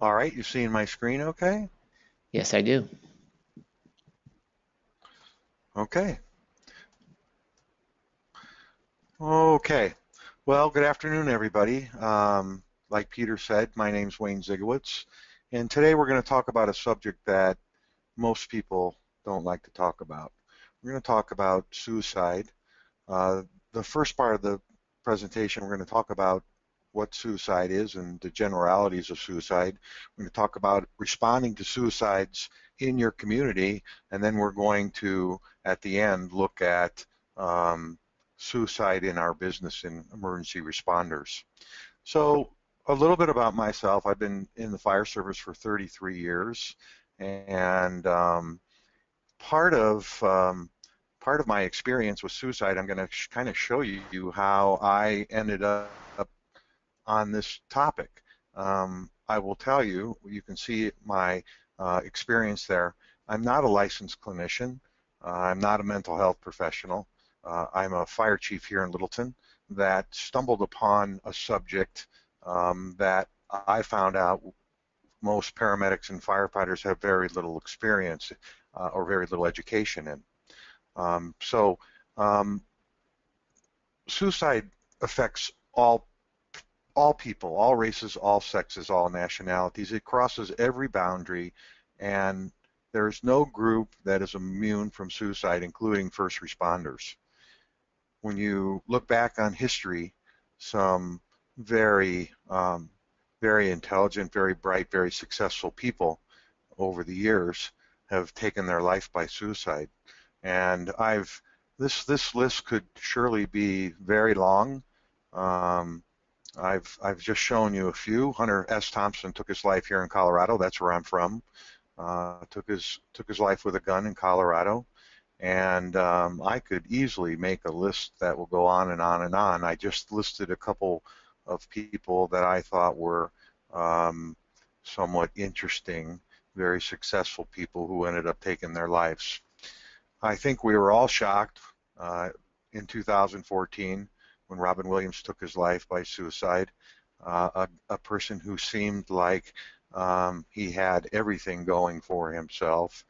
All right, you seeing my screen okay? Yes, I do. Okay. Okay. Well, good afternoon, everybody. Like Peter said, my name's Wayne Zygowicz, and today we're going to talk about a subject that most people don't like to talk about. We're going to talk about suicide. Uh, the first part of the presentation, we're going to talk about what suicide is and the generalities of suicide. We're going to talk about responding to suicides in your community, and then we're going to, at the end, look at um, suicide in our business in emergency responders. So a little bit about myself. I've been in the fire service for 33 years, and part of um, part of my experience with suicide, I'm going to kind of show you how I ended up on this topic. I will tell you, you can see my experience there. I'm not a licensed clinician. I'm not a mental health professional. I'm a fire chief here in Littleton that stumbled upon a subject that I found out most paramedics and firefighters have very little experience or very little education in. So um, suicide affects all people, all races, all sexes, all nationalities. It crosses every boundary, and there's no group that is immune from suicide, including first responders. When you look back on history, some very, very intelligent, very bright, very successful people over the years have taken their life by suicide. And this list could surely be very long. Um, I've just shown you a few. Hunter S. Thompson took his life here in Colorado. That's where I'm from. Took his life with a gun in Colorado, and I could easily make a list that will go on and on and on. I just listed a couple of people that I thought were um, somewhat interesting, very successful people who ended up taking their lives. I think we were all shocked uh, in 2014 when Robin Williams took his life by suicide. A person who seemed like he had everything going for himself.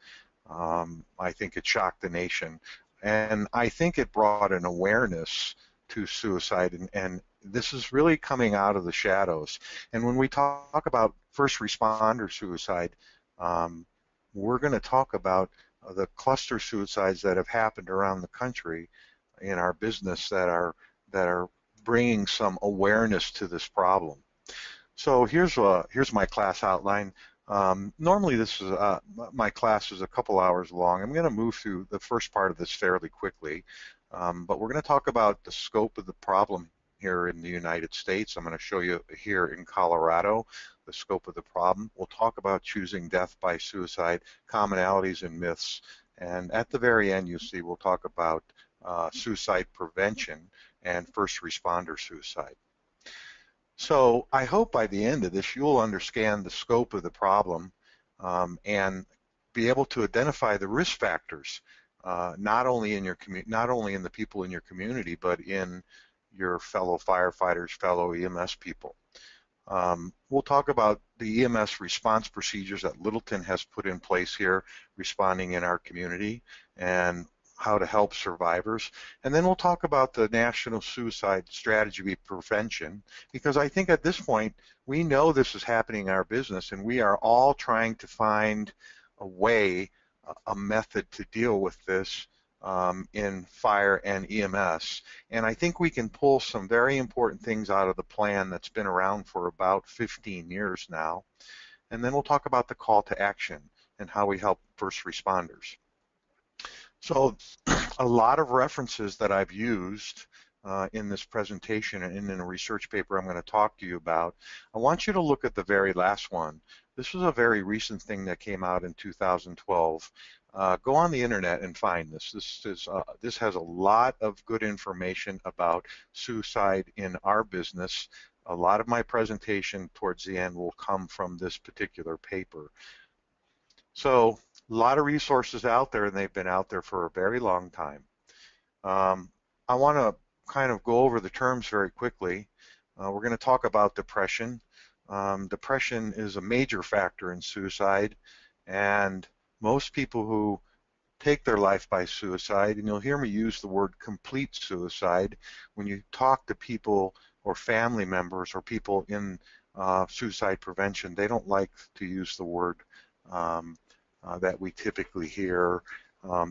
I think it shocked the nation. And I think it brought an awareness to suicide, and this is really coming out of the shadows. And when we talk about first responder suicide, um, we're going to talk about the cluster suicides that have happened around the country in our business that are bringing some awareness to this problem. So here's my class outline. Normally this is my class is a couple hours long. I'm going to move through the first part of this fairly quickly, but we're going to talk about the scope of the problem here in the United States. I'm going to show you here in Colorado the scope of the problem. We'll talk about choosing death by suicide, commonalities and myths, and at the very end, you see, we'll talk about suicide prevention and first responder suicide. So I hope by the end of this you'll understand the scope of the problem and be able to identify the risk factors, not only in not only in the people in your community, but in your fellow firefighters, fellow EMS people. We'll talk about the EMS response procedures that Littleton has put in place here, responding in our community, and how to help survivors. And then we'll talk about the National Suicide Strategy Prevention, because I think at this point, we know this is happening in our business, and we are all trying to find a way, a method to deal with this in fire and EMS. And I think we can pull some very important things out of the plan that's been around for about 15 years now. And then we'll talk about the call to action and how we help first responders. So a lot of references that I've used in this presentation and in a research paper I'm going to talk to you about. I want you to look at the very last one. This was a very recent thing that came out in 2012. Go on the internet and find this. This has a lot of good information about suicide in our business. A lot of my presentation towards the end will come from this particular paper. So a lot of resources out there, and they've been out there for a very long time. I want to kind of go over the terms very quickly. We're going to talk about depression. Depression is a major factor in suicide, and most people who take their life by suicide, and you'll hear me use the word complete suicide when you talk to people or family members or people in suicide prevention. They don't like to use the word that we typically hear.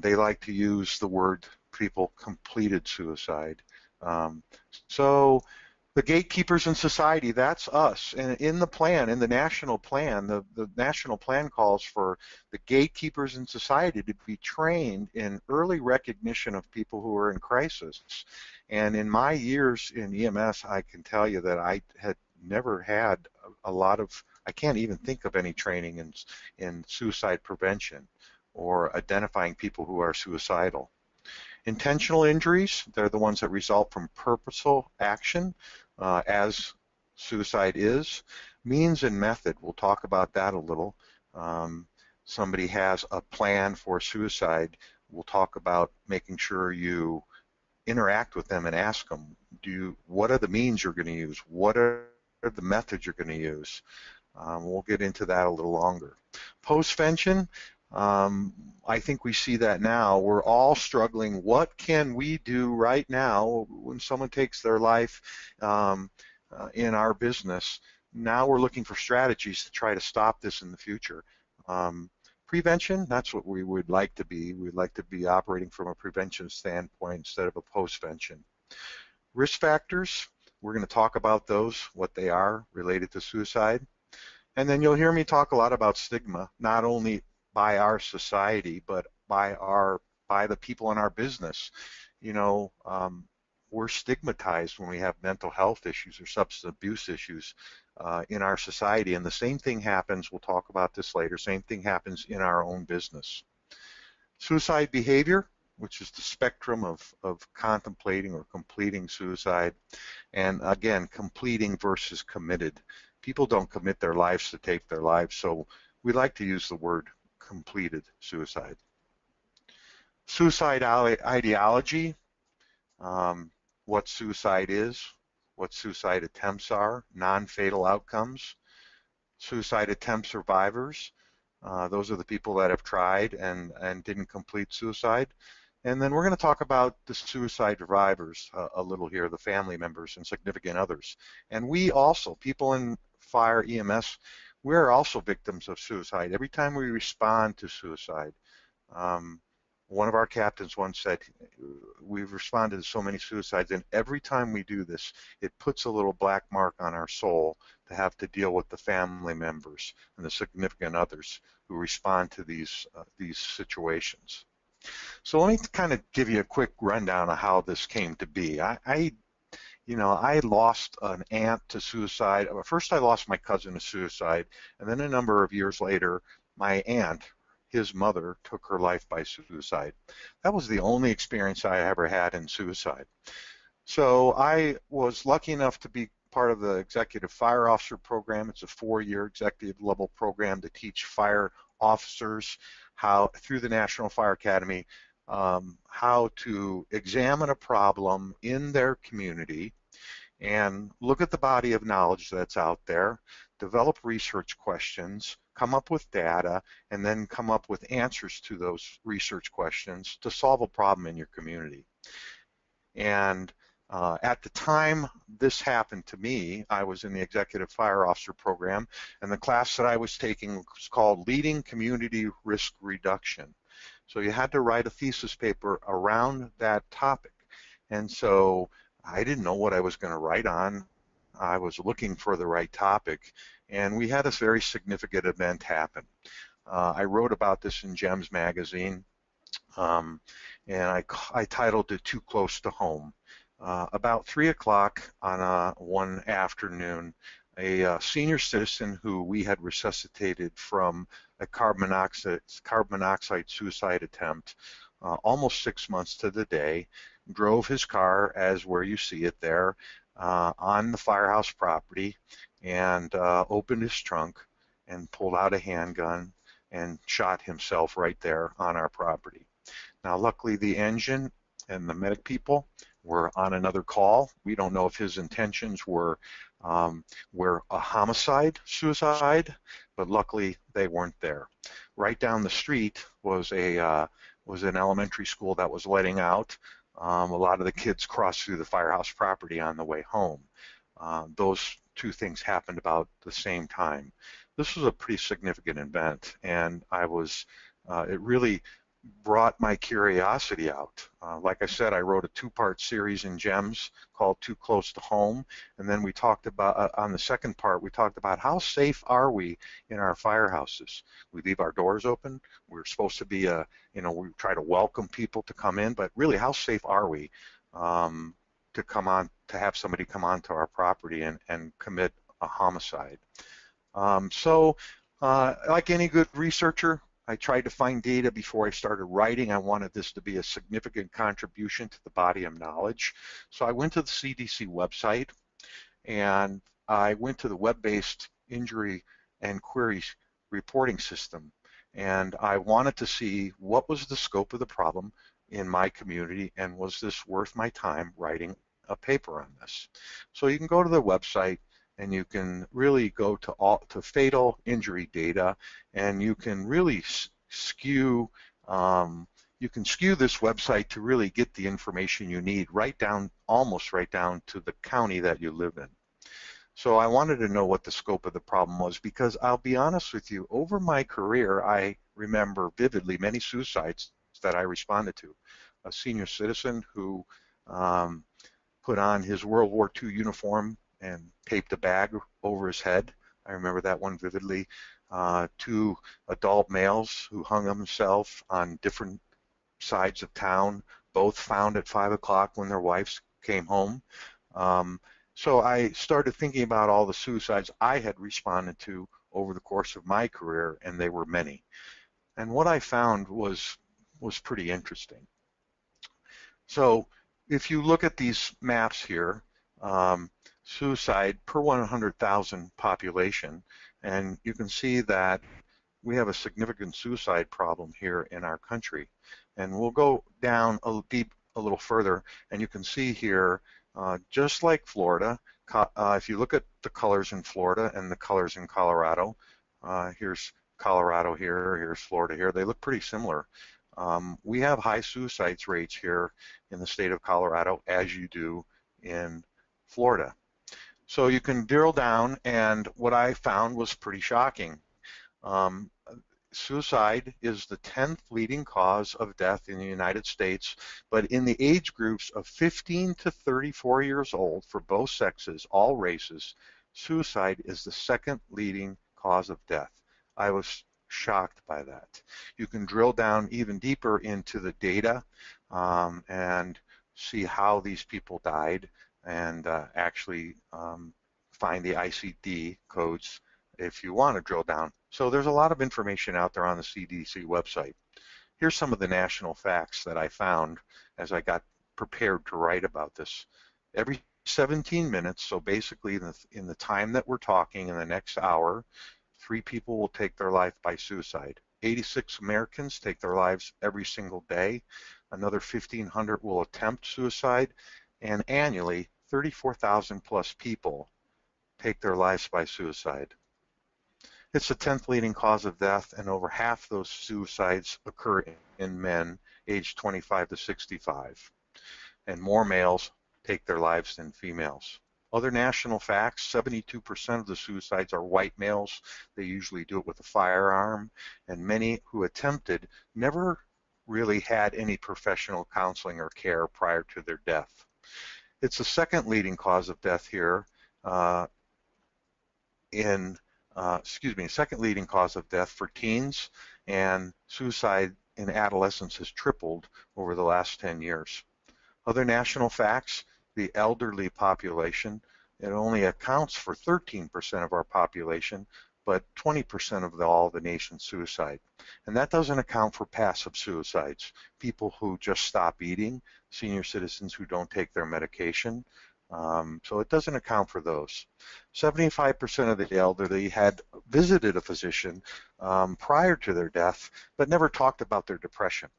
They like to use the word people completed suicide. Um, so the gatekeepers in society, that's us. And in the plan, in the national plan, the national plan calls for the gatekeepers in society to be trained in early recognition of people who are in crisis. And in my years in EMS, I can tell you that I had never had a lot of, I can't even think of any training in suicide prevention or identifying people who are suicidal. Intentional injuries, they're the ones that result from purposeful action, as suicide is. Means and method, we'll talk about that a little. Somebody has a plan for suicide, we'll talk about making sure you interact with them and ask them, what are the means you're going to use? What are the methods you're going to use? We'll get into that a little longer. Postvention, I think we see that now. We're all struggling. What can we do right now when someone takes their life in our business? Now we're looking for strategies to try to stop this in the future. Prevention, that's what we would like to be. We'd like to be operating from a prevention standpoint instead of a postvention. Risk factors, we're going to talk about those, what they are related to suicide. And then you'll hear me talk a lot about stigma, not only by our society, but by the people in our business. You know, we're stigmatized when we have mental health issues or substance abuse issues in our society, and the same thing happens, we'll talk about this later, same thing happens in our own business. Suicide behavior, which is the spectrum of contemplating or completing suicide, and again, completing versus committed. People don't commit their lives to take their lives, so we like to use the word completed suicide. Suicide ideology, what suicide is, what suicide attempts are, non-fatal outcomes. Suicide attempt survivors, those are the people that have tried and didn't complete suicide. And then we're going to talk about the suicide survivors a little here, the family members and significant others. And we also, people in fire EMS, we're also victims of suicide. Every time we respond to suicide, one of our captains once said, we've responded to so many suicides, and every time we do this, it puts a little black mark on our soul to have to deal with the family members and the significant others who respond to these situations. So let me kind of give you a quick rundown of how this came to be. I lost an aunt to suicide. First, I lost my cousin to suicide, and then a number of years later, my aunt, his mother, took her life by suicide. That was the only experience I ever had in suicide. So I was lucky enough to be part of the Executive Fire Officer Program. It's a 4-year executive level program to teach fire officers how, through the National Fire Academy, how to examine a problem in their community and look at the body of knowledge that's out there, develop research questions, come up with data, and then come up with answers to those research questions to solve a problem in your community. And at the time this happened to me, I was in the Executive Fire Officer Program, and the class that I was taking was called Leading Community Risk Reduction. So you had to write a thesis paper around that topic. And so I didn't know what I was going to write on. I was looking for the right topic, and we had a very significant event happen. I wrote about this in GEMS magazine, and I titled it Too Close to Home. About 3 o'clock on one afternoon, a senior citizen who we had resuscitated from a carbon monoxide suicide attempt, almost 6 months to the day, drove his car, as where you see it there, on the firehouse property, and opened his trunk and pulled out a handgun and shot himself right there on our property. Now, luckily, the engine and the medic people were on another call. We don't know if his intentions were were a homicide, suicide, but luckily they weren't there. Right down the street was an elementary school that was letting out. A lot of the kids crossed through the firehouse property on the way home. Those two things happened about the same time. This was a pretty significant event, and it really brought my curiosity out. Like I said, I wrote a two-part series in GEMS called Too Close to Home, and then we talked about, on the second part, we talked about how safe are we in our firehouses. We leave our doors open. We're supposed to be, we try to welcome people to come in, but really, how safe are we to have somebody come onto our property and commit a homicide? Like any good researcher, I tried to find data before I started writing. I wanted this to be a significant contribution to the body of knowledge. So I went to the CDC website, and I went to the web-based injury and queries reporting system, and I wanted to see what was the scope of the problem in my community, and was this worth my time writing a paper on this. So you can go to the website, and you can really go to fatal injury data, and you can really skew this website to really get the information you need almost right down to the county that you live in. So I wanted to know what the scope of the problem was, because I'll be honest with you, over my career, I remember vividly many suicides that I responded to. A senior citizen who put on his World War II uniform and taped a bag over his head. I remember that one vividly. Two adult males who hung themselves on different sides of town, both found at 5 o'clock when their wives came home. So I started thinking about all the suicides I had responded to over the course of my career, and they were many. And what I found was pretty interesting. So if you look at these maps here, suicide per 100,000 population, and you can see that we have a significant suicide problem here in our country. And we'll go down a little further, and you can see here, just like Florida, if you look at the colors in Florida and the colors in Colorado, here's Colorado here, here's Florida here, they look pretty similar. We have high suicide rates here in the state of Colorado, as you do in Florida. So you can drill down, and what I found was pretty shocking. Suicide is the 10th leading cause of death in the United States, but in the age groups of 15 to 34 years old for both sexes, all races, suicide is the second leading cause of death. I was shocked by that. You can drill down even deeper into the data and see how these people died, and actually find the ICD codes if you want to drill down. So there's a lot of information out there on the CDC website. Here's some of the national facts that I found as I got prepared to write about this. Every 17 minutes, so basically in the time that we're talking, in the next hour, 3 people will take their life by suicide. 86 Americans take their lives every single day. Another 1,500 will attempt suicide, and annually 34,000 plus people take their lives by suicide. It's the 10th leading cause of death, and over half those suicides occur in men aged 25 to 65. And more males take their lives than females. Other national facts, 72% of the suicides are white males. They usually do it with a firearm, and many who attempted never really had any professional counseling or care prior to their death. It's the second leading cause of death here second leading cause of death for teens, and suicide in adolescents has tripled over the last 10 years. Other national facts, the elderly population, it only accounts for 13% of our population, but 20% of all the nation's suicide. And that doesn't account for passive suicides, people who just stop eating, senior citizens who don't take their medication. So it doesn't account for those. 75% of the elderly had visited a physician prior to their death, but never talked about their depression.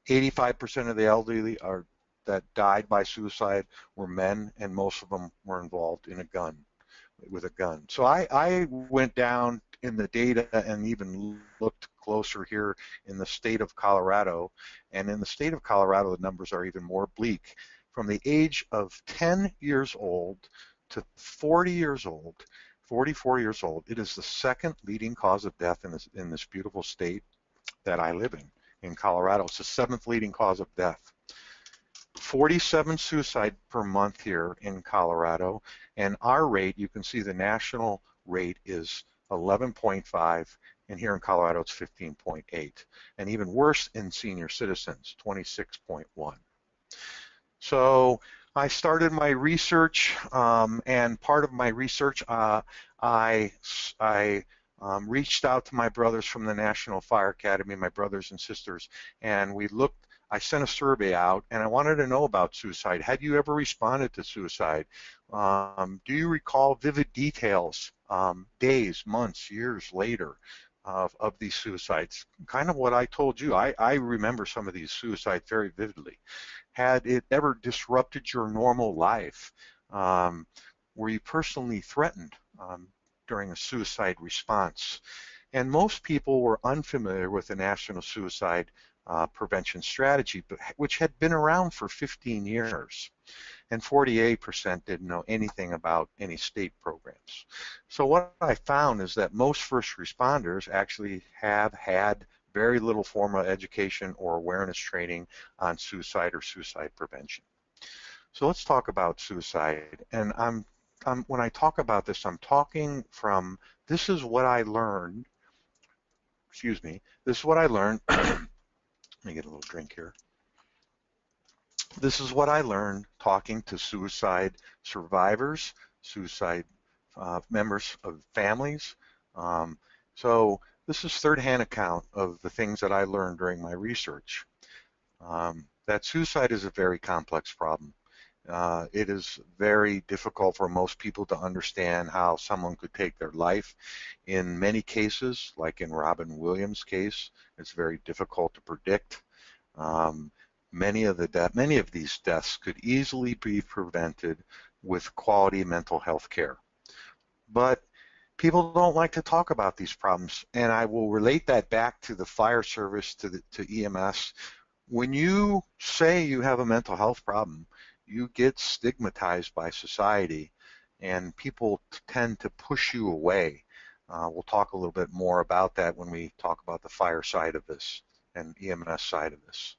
85% of the elderly are that died by suicide were men, and most of them were involved in with a gun. So I went down in the data and even looked closer here in the state of Colorado. And in the state of Colorado, the numbers are even more bleak. From the age of 10 years old to 40 years old, 44 years old, it is the second leading cause of death in this beautiful state that I live in Colorado. It's the seventh leading cause of death. 47 suicide per month here in Colorado, and our rate, you can see the national rate is 11.5, and here in Colorado it's 15.8, and even worse in senior citizens, 26.1. So I started my research, and part of my research, I reached out to my brothers from the National Fire Academy, my brothers and sisters, and I sent a survey out, and I wanted to know about suicide. Had you ever responded to suicide? Do you recall vivid details, days, months, years later of these suicides? Kind of what I told you. I remember some of these suicides very vividly. Had it ever disrupted your normal life? Were you personally threatened during a suicide response? And most people were unfamiliar with the National Suicide Prevention Strategy, which had been around for 15 years. And 48% didn't know anything about any state programs. So what I found is that most first responders actually have had very little formal education or awareness training on suicide or suicide prevention. So let's talk about suicide. And when I talk about this, I'm talking from, this is what I learned, this is what I learned. Let me get a little drink here. This is what I learned talking to suicide survivors, suicide members of families. So this is third-hand account of the things that I learned during my research. That suicide is a very complex problem. It is very difficult for most people to understand how someone could take their life. In many cases, like in Robin Williams' case, it's very difficult to predict. Many of these deaths could easily be prevented with quality mental health care. But people don't like to talk about these problems, and I will relate that back to the fire service, to EMS. When you say you have a mental health problem, you get stigmatized by society, and people tend to push you away. We'll talk a little bit more about that when we talk about the fire side of this and EMS side of this.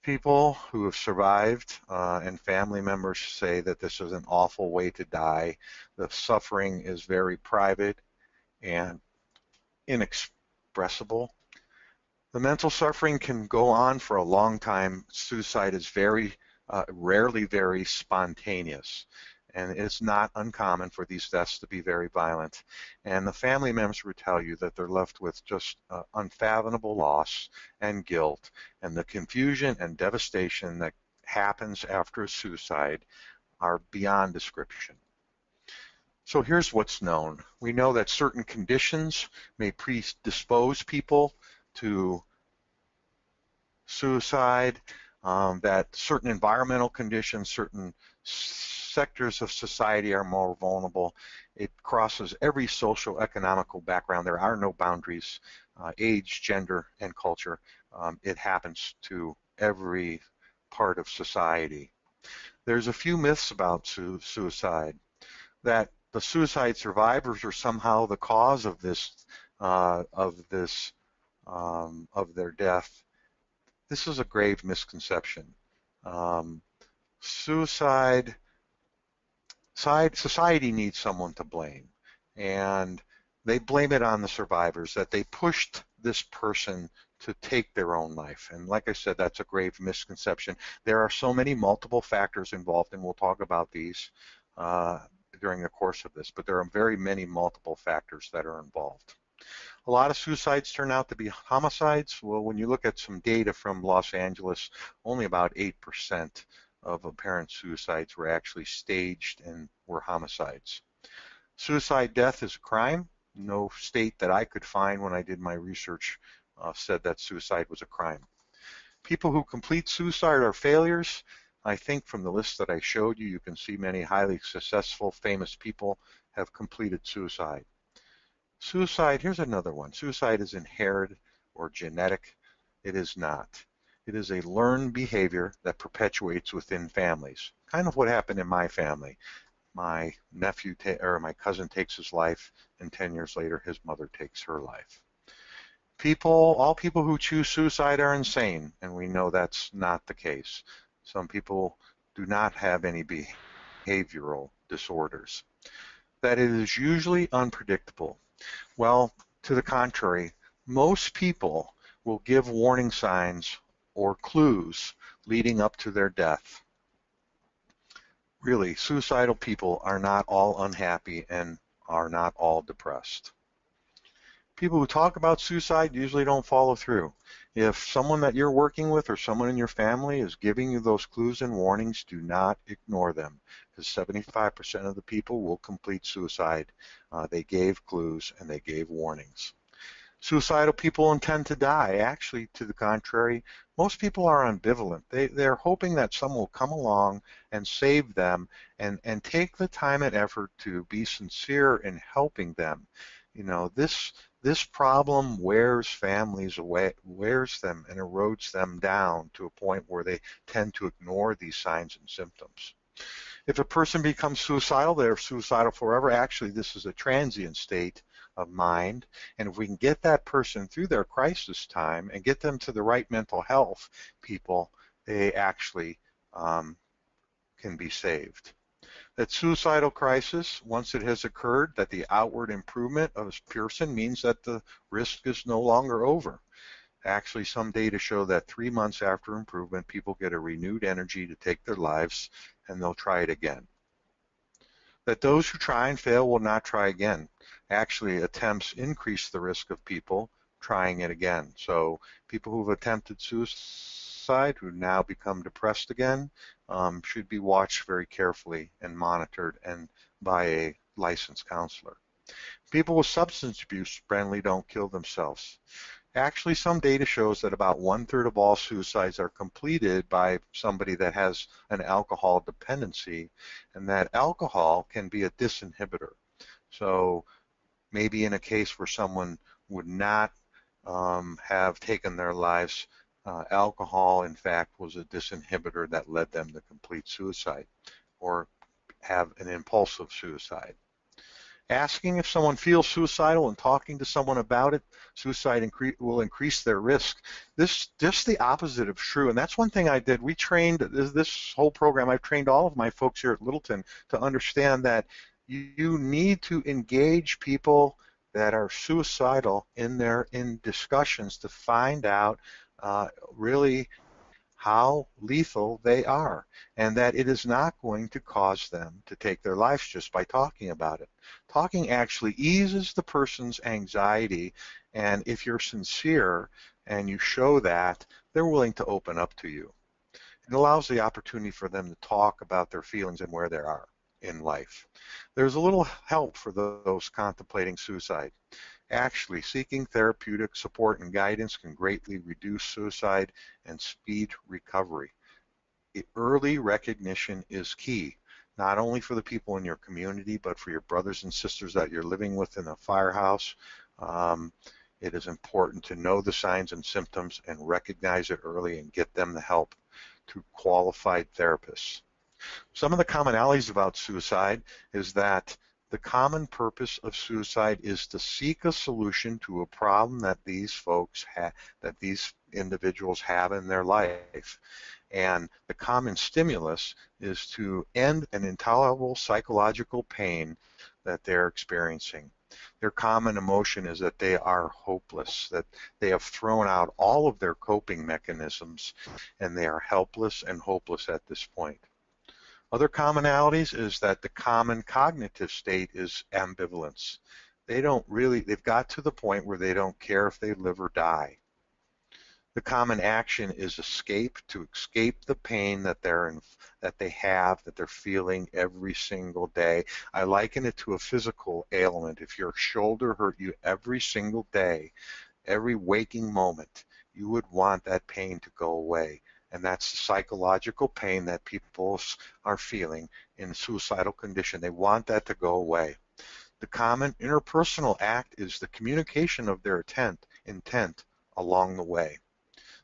People who have survived and family members say that this is an awful way to die. The suffering is very private and inexpressible. The mental suffering can go on for a long time. Suicide is rarely very spontaneous, and it's not uncommon for these deaths to be very violent. And the family members would tell you that they're left with just unfathomable loss and guilt, and the confusion and devastation that happens after a suicide are beyond description. So here's what's known. We know that certain conditions may predispose people to suicide, that certain environmental conditions, certain sectors of society are more vulnerable. It crosses every social, economical background. There are no boundaries, age, gender, and culture. It happens to every part of society. There's a few myths about suicide, that the suicide survivors are somehow the cause of their death. This is a grave misconception. Society needs someone to blame, and they blame it on the survivors, that they pushed this person to take their own life. And like I said, that's a grave misconception. There are so many multiple factors involved, and we'll talk about these during the course of this, but there are very many multiple factors that are involved. A lot of suicides turn out to be homicides. Well, when you look at some data from Los Angeles, only about 8% of apparent suicides were actually staged and were homicides. Suicide death is a crime. No state that I could find when I did my research said that suicide was a crime. People who complete suicide are failures. I think from the list that I showed you, you can see many highly successful, famous people have completed suicide. Suicide, here's another one. Suicide is inherited or genetic. It is not. It is a learned behavior that perpetuates within families. Kind of what happened in my family. My nephew or my cousin takes his life, and 10 years later, his mother takes her life. All people who choose suicide are insane, and we know that's not the case. Some people do not have any behavioral disorders. That it is usually unpredictable. Well, to the contrary, most people will give warning signs or clues leading up to their death. Really, suicidal people are not all unhappy and are not all depressed. People who talk about suicide usually don't follow through. If someone that you're working with or someone in your family is giving you those clues and warnings, do not ignore them, because 75% of the people will complete suicide. They gave clues and they gave warnings. Suicidal people intend to die. Actually, to the contrary, most people are ambivalent. They're hoping that someone will come along and save them and take the time and effort to be sincere in helping them. You know, this problem wears families away, wears them and erodes them down to a point where they tend to ignore these signs and symptoms. If a person becomes suicidal, they're suicidal forever. Actually, this is a transient state of mind, and if we can get that person through their crisis time and get them to the right mental health people, they actually can be saved. That suicidal crisis, once it has occurred, that the outward improvement of a person means that the risk is no longer over. Actually, some data show that 3 months after improvement, people get a renewed energy to take their lives, and they'll try it again. That those who try and fail will not try again. Actually, attempts increase the risk of people trying it again. So people who've attempted suicide, who now become depressed again, should be watched very carefully and monitored and by a licensed counselor. People with substance abuse generally don't kill themselves. Actually, some data shows that about 1/3 of all suicides are completed by somebody that has an alcohol dependency, and that alcohol can be a disinhibitor. So maybe in a case where someone would not have taken their lives, alcohol in fact was a disinhibitor that led them to complete suicide or have an impulsive suicide. Asking if someone feels suicidal and talking to someone about it, suicide will increase their risk. This just the opposite of true, and that's one thing I did. We trained this whole program. I've trained all of my folks here at Littleton to understand that you need to engage people that are suicidal in discussions to find out really how lethal they are, and that it is not going to cause them to take their lives just by talking about it. Talking actually eases the person's anxiety, and if you're sincere and you show that, they're willing to open up to you. It allows the opportunity for them to talk about their feelings and where they are in life. There's a little help for those contemplating suicide. Actually, seeking therapeutic support and guidance can greatly reduce suicide and speed recovery. Early recognition is key, not only for the people in your community, but for your brothers and sisters that you're living with in a firehouse. It is important to know the signs and symptoms and recognize it early and get them the help through qualified therapists. Some of the commonalities about suicide is that the common purpose of suicide is to seek a solution to a problem that these individuals have in their life. And the common stimulus is to end an intolerable psychological pain that they're experiencing. Their common emotion is that they are hopeless, that they have thrown out all of their coping mechanisms, and they are helpless and hopeless at this point. Other commonalities is that the common cognitive state is ambivalence. They've got to the point where they don't care if they live or die. The common action is escape, to escape the pain that they're feeling every single day. I liken it to a physical ailment. If your shoulder hurt you every single day, every waking moment, you would want that pain to go away. And that's the psychological pain that people are feeling in a suicidal condition. They want that to go away. The common interpersonal act is the communication of their intent along the way.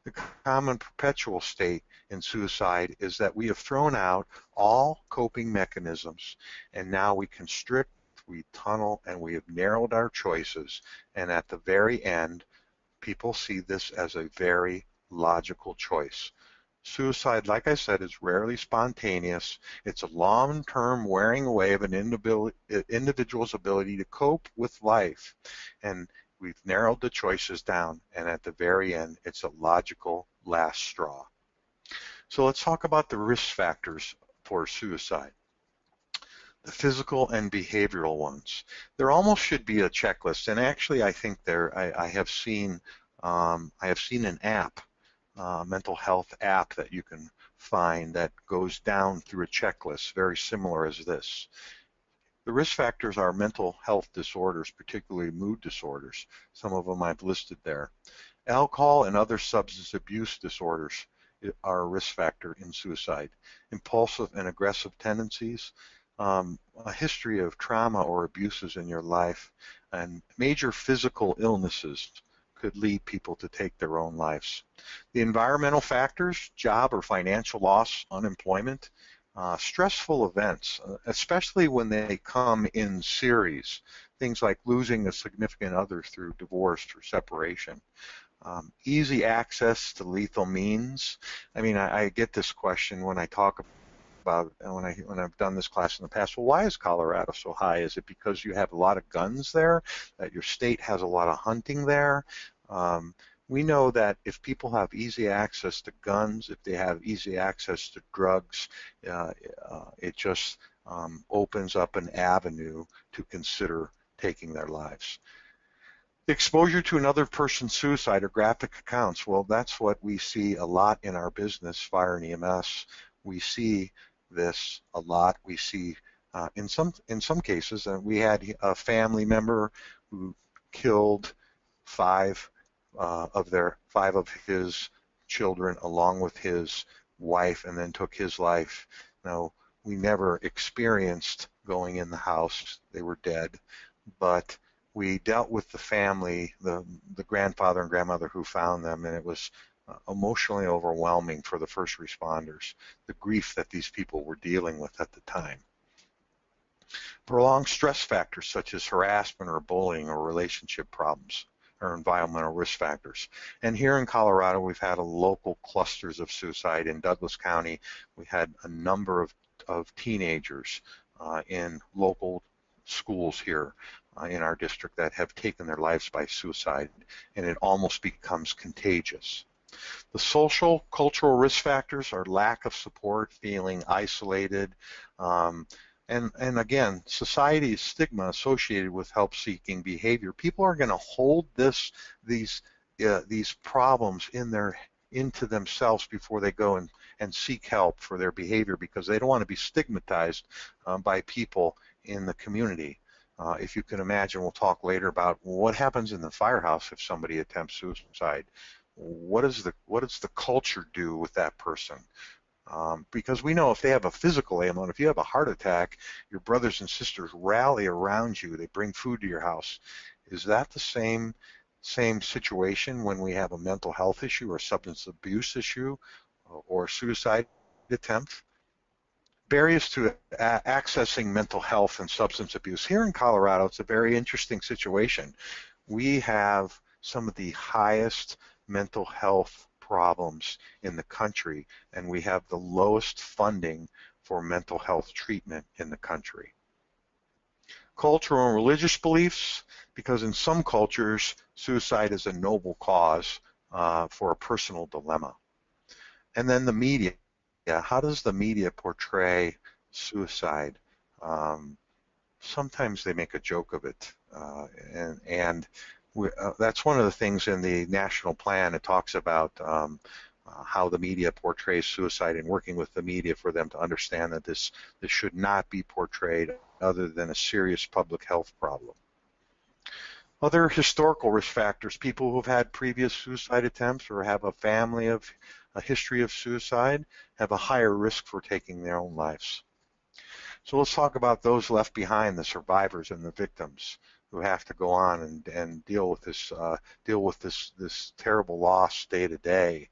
The common perpetual state in suicide is that we have thrown out all coping mechanisms, and now we constrict, we tunnel, and we have narrowed our choices. And at the very end, people see this as a very logical choice. Suicide, like I said, is rarely spontaneous. It's a long-term wearing away of an individual's ability to cope with life. And we've narrowed the choices down, and at the very end, it's a logical last straw. So let's talk about the risk factors for suicide. The physical and behavioral ones. There almost should be a checklist, and actually I think I have seen an app, mental health app that you can find that goes down through a checklist very similar as this. The risk factors are mental health disorders, particularly mood disorders. Some of them I've listed there. Alcohol and other substance abuse disorders are a risk factor in suicide. Impulsive and aggressive tendencies, a history of trauma or abuses in your life, and major physical illnesses could lead people to take their own lives. The environmental factors, job or financial loss, unemployment, stressful events, especially when they come in series, things like losing a significant other through divorce or separation. Easy access to lethal means. I mean, I get this question when I talk about when I've done this class in the past. Well, why is Colorado so high? Is it because you have a lot of guns there? That your state has a lot of hunting there? We know that if people have easy access to guns, if they have easy access to drugs, it just opens up an avenue to consider taking their lives. The exposure to another person's suicide or graphic accounts, well, that's what we see a lot in our business, fire and EMS. We see this a lot. We see in some cases, we had a family member who killed five of his children along with his wife, and then took his life. Now, we never experienced going in the house. They were dead, but we dealt with the family, the grandfather and grandmother who found them, and it was emotionally overwhelming for the first responders, the grief that these people were dealing with at the time. Prolonged stress factors such as harassment or bullying or relationship problems are environmental risk factors. And here in Colorado, we've had local clusters of suicide. In Douglas County, we had a number of teenagers in local schools here in our district that have taken their lives by suicide, and it almost becomes contagious. The social, cultural risk factors are lack of support, feeling isolated, and again, society's stigma associated with help-seeking behavior. People are going to hold these problems into themselves before they go and seek help for their behavior, because they don't want to be stigmatized by people in the community. If you can imagine, we'll talk later about what happens in the firehouse if somebody attempts suicide. What does the culture do with that person? Because we know if they have a physical ailment, if you have a heart attack, your brothers and sisters rally around you. They bring food to your house. Is that the same situation when we have a mental health issue or substance abuse issue or suicide attempt? Barriers to accessing mental health and substance abuse. Here in Colorado, it's a very interesting situation. We have some of the highest mental health problems in the country, and we have the lowest funding for mental health treatment in the country. Cultural and religious beliefs, because in some cultures, suicide is a noble cause for a personal dilemma. And then the media. How does the media portray suicide? Sometimes they make a joke of it, and that's one of the things in the national plan. It talks about how the media portrays suicide and working with the media for them to understand that this should not be portrayed other than a serious public health problem. Other historical risk factors: people who have had previous suicide attempts or have a history of suicide have a higher risk for taking their own lives. So let's talk about those left behind, the survivors and the victims who have to go on and deal with this terrible loss day to day.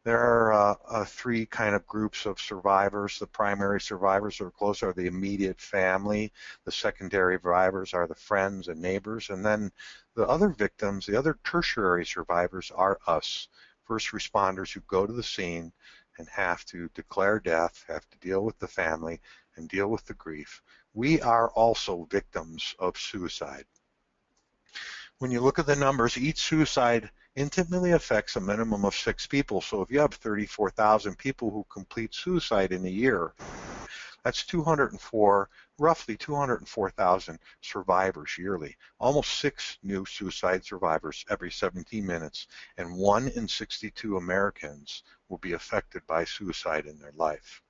There are three kind of groups of survivors. The primary survivors who are close are the immediate family. The secondary survivors are the friends and neighbors. And then the other victims, the other tertiary survivors, are us, first responders who go to the scene and have to declare death, have to deal with the family and deal with the grief. We are also victims of suicide. When you look at the numbers, each suicide intimately affects a minimum of 6 people. So if you have 34,000 people who complete suicide in a year, that's roughly 204,000 survivors yearly. Almost 6 new suicide survivors every 17 minutes, and 1 in 62 Americans will be affected by suicide in their life.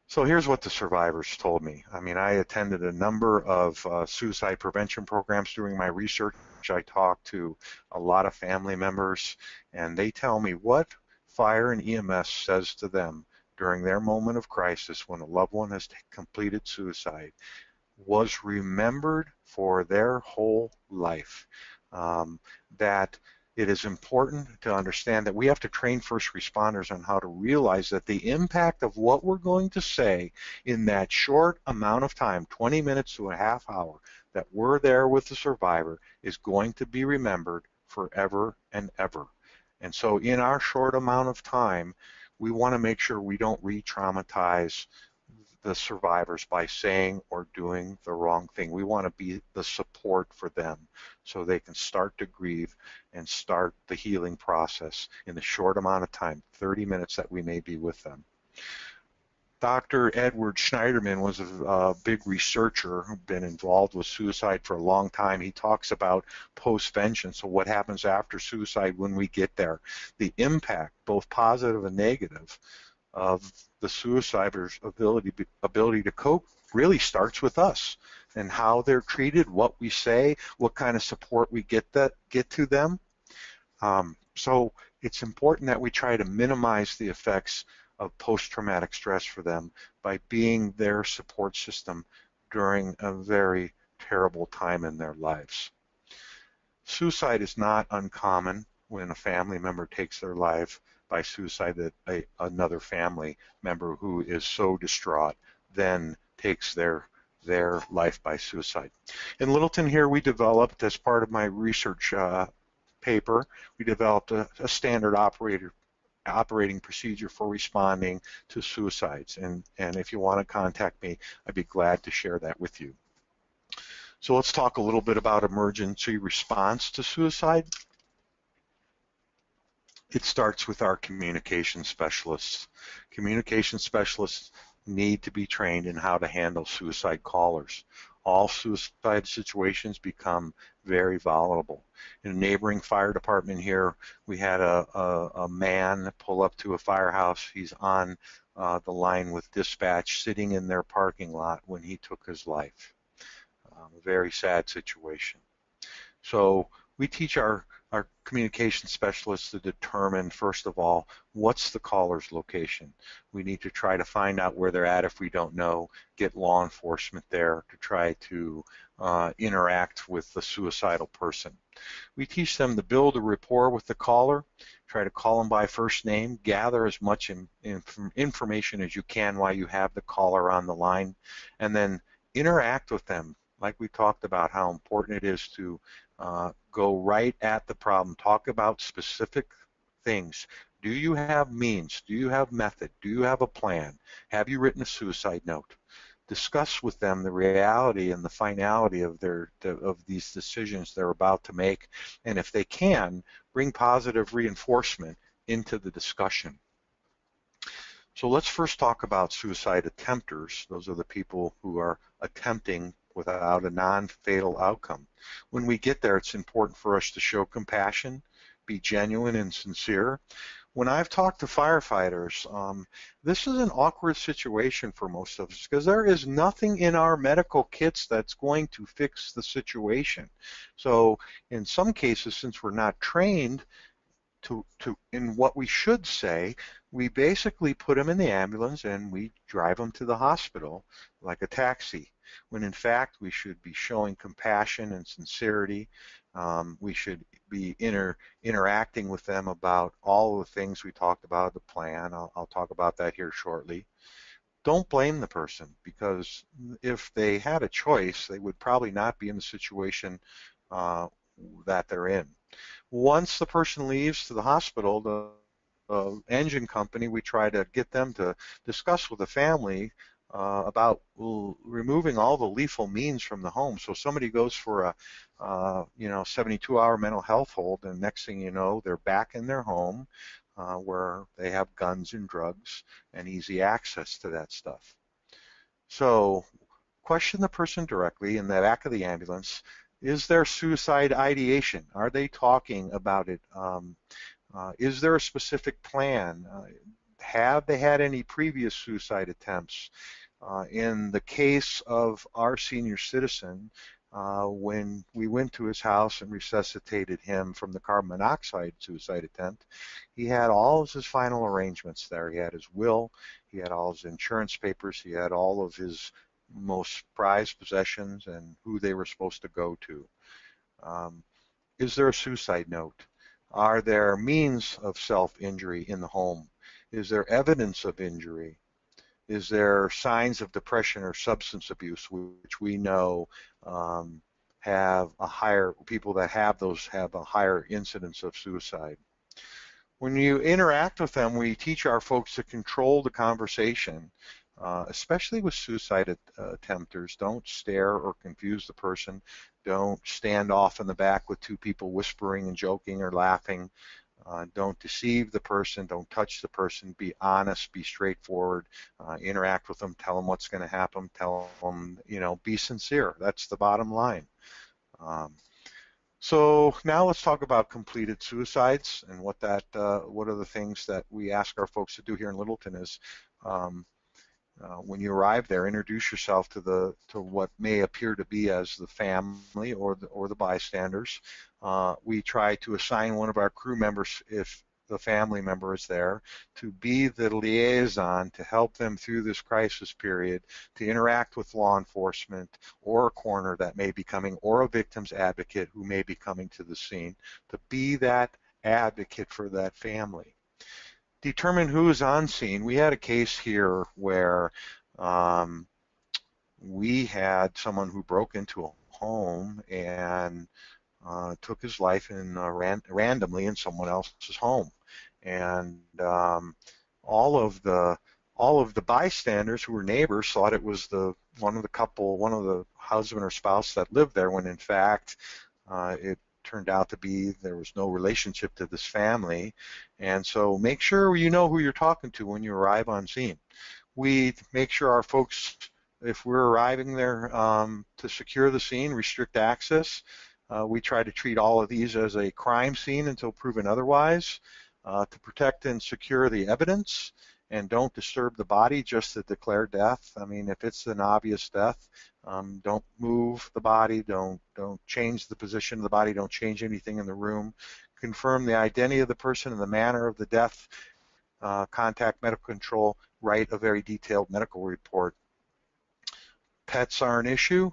So here's what the survivors told me. I mean, I attended a number of suicide prevention programs during my research. I talked to a lot of family members, and they tell me what fire and EMS says to them during their moment of crisis when a loved one has completed suicide was remembered for their whole life. That it is important to understand that we have to train first responders on how to realize that the impact of what we're going to say in that short amount of time, 20 minutes to a half hour, that we're there with the survivor is going to be remembered forever and ever. And so in our short amount of time, we want to make sure we don't re-traumatize the survivors by saying or doing the wrong thing. We want to be the support for them so they can start to grieve and start the healing process in the short amount of time, 30 minutes that we may be with them. Dr. Edward Schneiderman was a big researcher who'd been involved with suicide for a long time. He talks about post-vention, so what happens after suicide when we get there. The impact, both positive and negative, of the suicider's ability to cope really starts with us and how they're treated, what we say, what kind of support we get to them. So it's important that we try to minimize the effects of post-traumatic stress for them by being their support system during a very terrible time in their lives. Suicide is not uncommon when a family member takes their life by suicide, that another family member who is so distraught then takes their life by suicide. In Littleton here, we developed, as part of my research paper, we developed a standard operating procedure for responding to suicides. And if you want to contact me, I'd be glad to share that with you. So let's talk a little bit about emergency response to suicide. It starts with our communication specialists. Communication specialists need to be trained in how to handle suicide callers. All suicide situations become very volatile. In a neighboring fire department here, we had a man pull up to a firehouse. He's on the line with dispatch, sitting in their parking lot when he took his life. A very sad situation. So we teach our communication specialists to determine, first of all, what's the caller's location. We need to try to find out where they're at if we don't know, get law enforcement there to try to interact with the suicidal person. We teach them to build a rapport with the caller, try to call them by first name, gather as much information as you can while you have the caller on the line, and then interact with them. Like we talked about how important it is to go right at the problem, talk about specific things. Do you have means? Do you have method? Do you have a plan? Have you written a suicide note? Discuss with them the reality and the finality of these decisions they're about to make, and if they can, bring positive reinforcement into the discussion. So let's first talk about suicide attempters. Those are the people who are attempting without a non-fatal outcome. When we get there, it's important for us to show compassion, be genuine and sincere. when I've talked to firefighters, this is an awkward situation for most of us because there is nothing in our medical kits that's going to fix the situation. So in some cases, since we're not trained in what we should say, we basically put them in the ambulance and we drive them to the hospital like a taxi, when in fact we should be showing compassion and sincerity. We should be interacting with them about all of the things we talked about, the plan. I'll talk about that here shortly. Don't blame the person, because if they had a choice, they would probably not be in the situation that they're in. Once the person leaves to the hospital, the engine company, we try to get them to discuss with the family about removing all the lethal means from the home. So somebody goes for a 72-hour mental health hold, and next thing you know, they're back in their home where they have guns and drugs and easy access to that stuff. So question the person directly in the back of the ambulance. Is there suicide ideation? Are they talking about it? Is there a specific plan? Have they had any previous suicide attempts? In the case of our senior citizen, when we went to his house and resuscitated him from the carbon monoxide suicide attempt, he had all of his final arrangements there. He had his will, he had all his insurance papers, he had all of his most prized possessions and who they were supposed to go to. Is there a suicide note? Are there means of self-injury in the home? Is there evidence of injury? Is there signs of depression or substance abuse, which we know have a higher, people that have those have a higher incidence of suicide? When you interact with them, we teach our folks to control the conversation, especially with suicide attempters. Don't stare or confuse the person. Don't stand off in the back with two people whispering and joking or laughing. Don't deceive the person. Don't touch the person. Be honest. Be straightforward. Interact with them. Tell them what's going to happen. Tell them, be sincere. That's the bottom line. So now let's talk about completed suicides and what are the things that we ask our folks to do here in Littleton is when you arrive there, introduce yourself to what may appear to be as the family or the bystanders. We try to assign one of our crew members, if the family member is there, to be the liaison to help them through this crisis period, to interact with law enforcement or a coroner that may be coming, or a victim's advocate who may be coming to the scene, to be that advocate for that family. Determine who is on scene. We had a case here where we had someone who broke into a home and took his life randomly in someone else's home, and all of the bystanders who were neighbors thought it was one of the husband or spouse that lived there, when in fact it turned out to be there was no relationship to this family. And so make sure you know who you're talking to when you arrive on scene. We make sure our folks, if we're arriving there to secure the scene, restrict access. We try to treat all of these as a crime scene until proven otherwise, to protect and secure the evidence, and don't disturb the body just to declare death. I mean, if it's an obvious death, don't move the body, don't change the position of the body, don't change anything in the room. Confirm the identity of the person and the manner of the death. Contact medical control, write a very detailed medical report. Pets are an issue.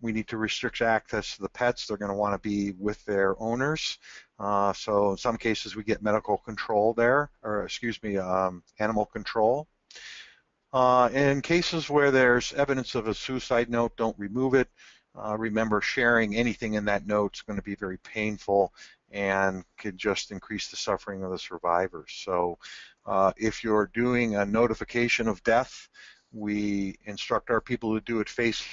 We need to restrict access to the pets. They're going to want to be with their owners. So in some cases we get medical control there, or excuse me, animal control. In cases where there's evidence of a suicide note, don't remove it. Remember, sharing anything in that note is going to be very painful and could just increase the suffering of the survivors. So if you're doing a notification of death, we instruct our people to do it face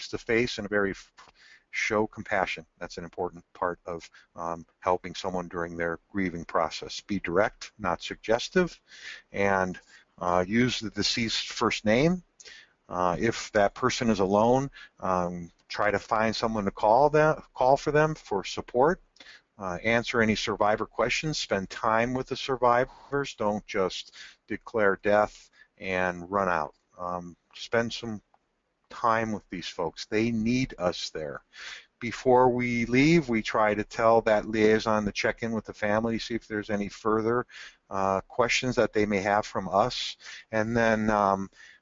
to face in a very show compassion. That's an important part of helping someone during their grieving process. Be direct, not suggestive, and use the deceased first name. If that person is alone, try to find someone to call for them for support. Answer any survivor questions. Spend time with the survivors. Don't just declare death and run out. Spend some time with these folks. They need us there. Before we leave, we try to tell that liaison to check in with the family, see if there's any further questions that they may have from us. And then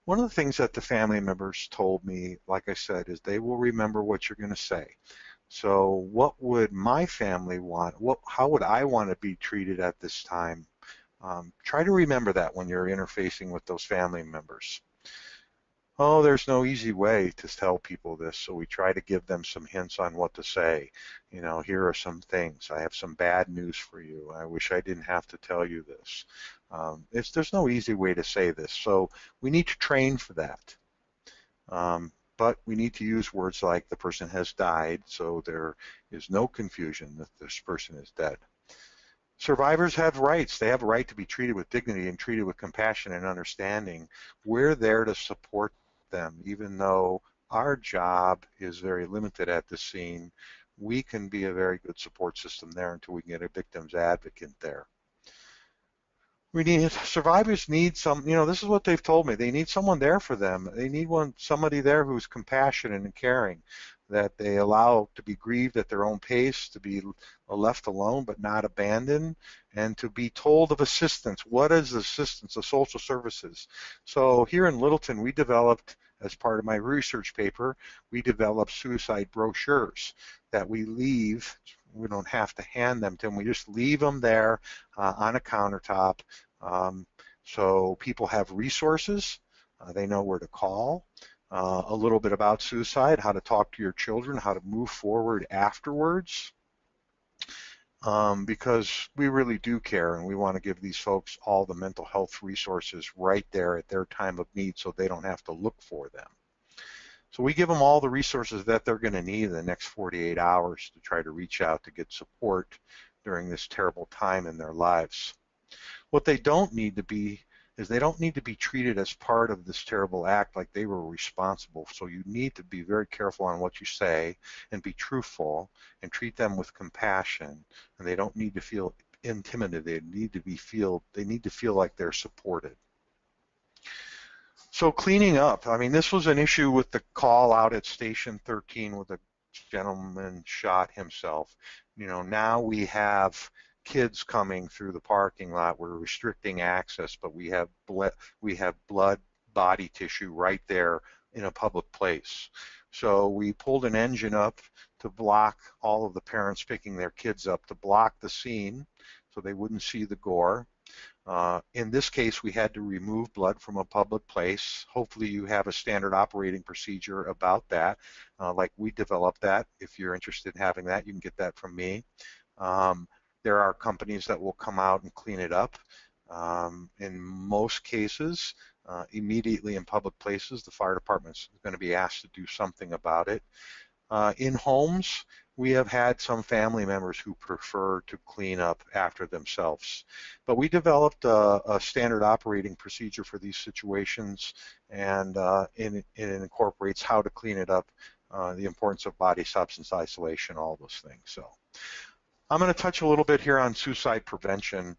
one of the things that the family members told me, like I said, is they will remember what you're going to say. So what would my family want? How would I want to be treated at this time? Try to remember that when you're interfacing with those family members. Oh, there's no easy way to tell people this, so we try to give them some hints on what to say. You know, here are some things. I have some bad news for you. I wish I didn't have to tell you this. There's no easy way to say this, so we need to train for that. But we need to use words like the person has died, so there is no confusion that this person is dead. Survivors have rights. They have a right to be treated with dignity and treated with compassion and understanding. We're there to support them, even though our job is very limited at the scene. We can be a very good support system there until we can get a victim's advocate there. Survivors need some, you know, this is what they've told me. They need someone there for them. They need somebody there who's compassionate and caring, that they allow to be grieved at their own pace, to be left alone but not abandoned, and to be told of assistance. What is assistance? The social services. So here in Littleton, we developed, as part of my research paper, we developed suicide brochures that we leave. We don't have to hand them to them. We just leave them there on a countertop. So people have resources. They know where to call. A little bit about suicide, how to talk to your children, how to move forward afterwards. Because we really do care, and we want to give these folks all the mental health resources right there at their time of need so they don't have to look for them. So we give them all the resources that they're going to need in the next 48 hours to try to reach out to get support during this terrible time in their lives. What they don't need to be is they don't need to be treated as part of this terrible act like they were responsible. So you need to be very careful on what you say and be truthful and treat them with compassion. And they don't need to feel intimidated. They need to feel like they're supported. So cleaning up, I mean, this was an issue with the call out at Station 13 with a gentleman shot himself. You know, now we have kids coming through the parking lot. We're restricting access, but we have blood, body tissue right there in a public place. So we pulled an engine up to block all of the parents picking their kids up, to block the scene so they wouldn't see the gore. In this case, we had to remove blood from a public place. Hopefully you have a standard operating procedure about that, like we developed that. If you're interested in having that, you can get that from me. There are companies that will come out and clean it up. In most cases, immediately in public places, the fire department is going to be asked to do something about it. In homes, we have had some family members who prefer to clean up after themselves. But we developed a standard operating procedure for these situations, and it incorporates how to clean it up, the importance of body substance isolation, all those things. So I'm going to touch a little bit here on suicide prevention.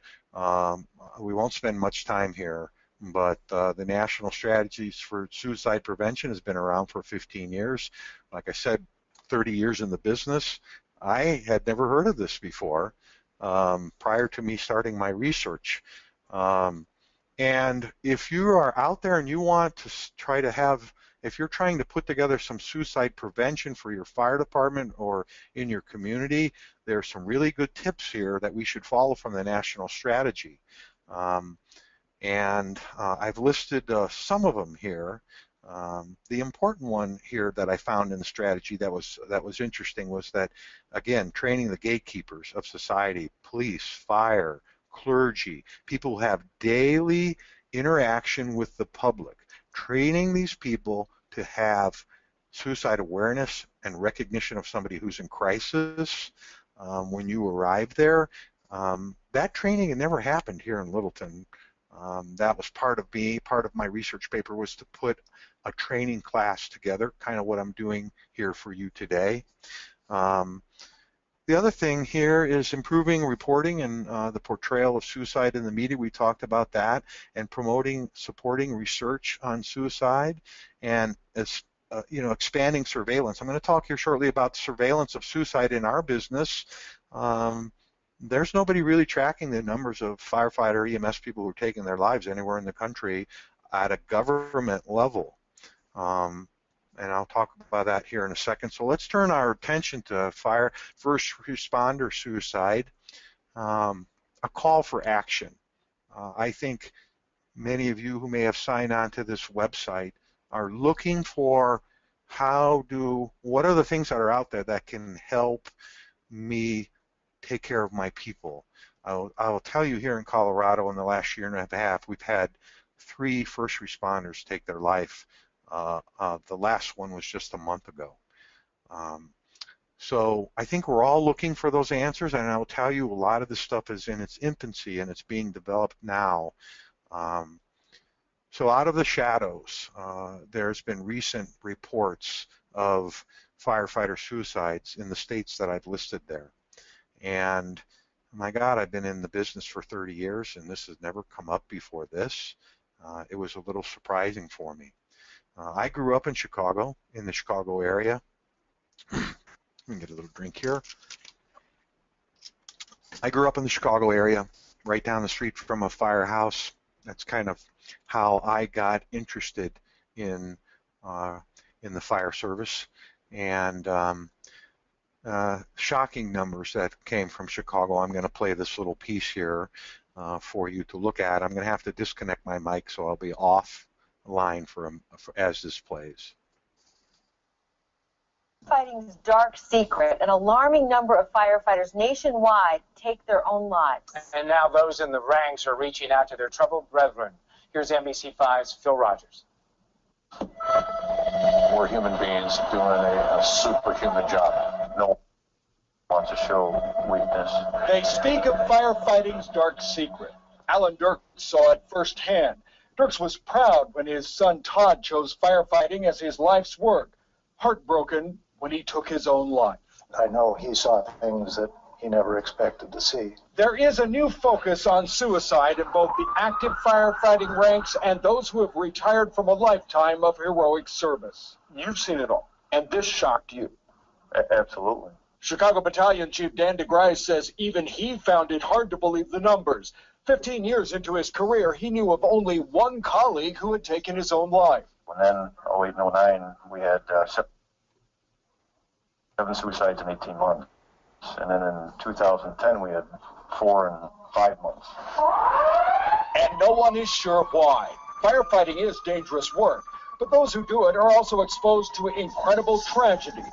We won't spend much time here, but the National Strategies for Suicide Prevention has been around for 15 years. Like I said, 30 years in the business. I had never heard of this before prior to me starting my research. And if you are out there and you want to try to have, if you're trying to put together some suicide prevention for your fire department or in your community, there are some really good tips here that we should follow from the national strategy. I've listed some of them here. The important one here that I found in the strategy that was interesting was that, again, training the gatekeepers of society, police, fire, clergy, people who have daily interaction with the public, training these people to have suicide awareness and recognition of somebody who's in crisis when you arrive there. That training had never happened here in Littleton. That was part of my research paper was to put a training class together, kind of what I'm doing here for you today. The other thing here is improving reporting and the portrayal of suicide in the media. We talked about that, and supporting research on suicide, and expanding surveillance. I'm going to talk here shortly about surveillance of suicide in our business. There's nobody really tracking the numbers of firefighter, EMS people who are taking their lives anywhere in the country at a government level. And I'll talk about that here in a second. So let's turn our attention to first responder suicide, a call for action. I think many of you who may have signed on to this website are looking for what are the things that are out there that can help me take care of my people. I will tell you, here in Colorado in the last year and a half, we've had 3 first responders take their life. The last one was just a month ago. So I think we're all looking for those answers, and I will tell you a lot of this stuff is in its infancy and it's being developed now. So out of the shadows, there's been recent reports of firefighter suicides in the states that I've listed there. And my God, I've been in the business for 30 years and this has never come up before this. It was a little surprising for me. I grew up in Chicago, in the Chicago area. Let me get a little drink here. I grew up in the Chicago area, right down the street from a firehouse. That's kind of how I got interested in the fire service. And shocking numbers that came from Chicago. I'm going to play this little piece here for you to look at. I'm going to have to disconnect my mic, so I'll be off line as this plays. Fighting's dark secret. An alarming number of firefighters nationwide take their own lives. And now those in the ranks are reaching out to their troubled brethren. Here's NBC5's Phil Rogers. We're human beings doing a superhuman job. No one wants to show weakness. They speak of firefighting's dark secret. Alan Dirks saw it firsthand. Dirks was proud when his son Todd chose firefighting as his life's work. Heartbroken when he took his own life. I know he saw things that he never expected to see. There is a new focus on suicide in both the active firefighting ranks and those who have retired from a lifetime of heroic service. You've seen it all, and this shocked you. Absolutely. Chicago Battalion Chief Dan DeGrise says even he found it hard to believe the numbers. 15 years into his career, he knew of only one colleague who had taken his own life. And then, 08 and 09, we had 7 suicides in 18 months. And then in 2010, we had 4 in 5 months. And no one is sure why. Firefighting is dangerous work, but those who do it are also exposed to incredible tragedy.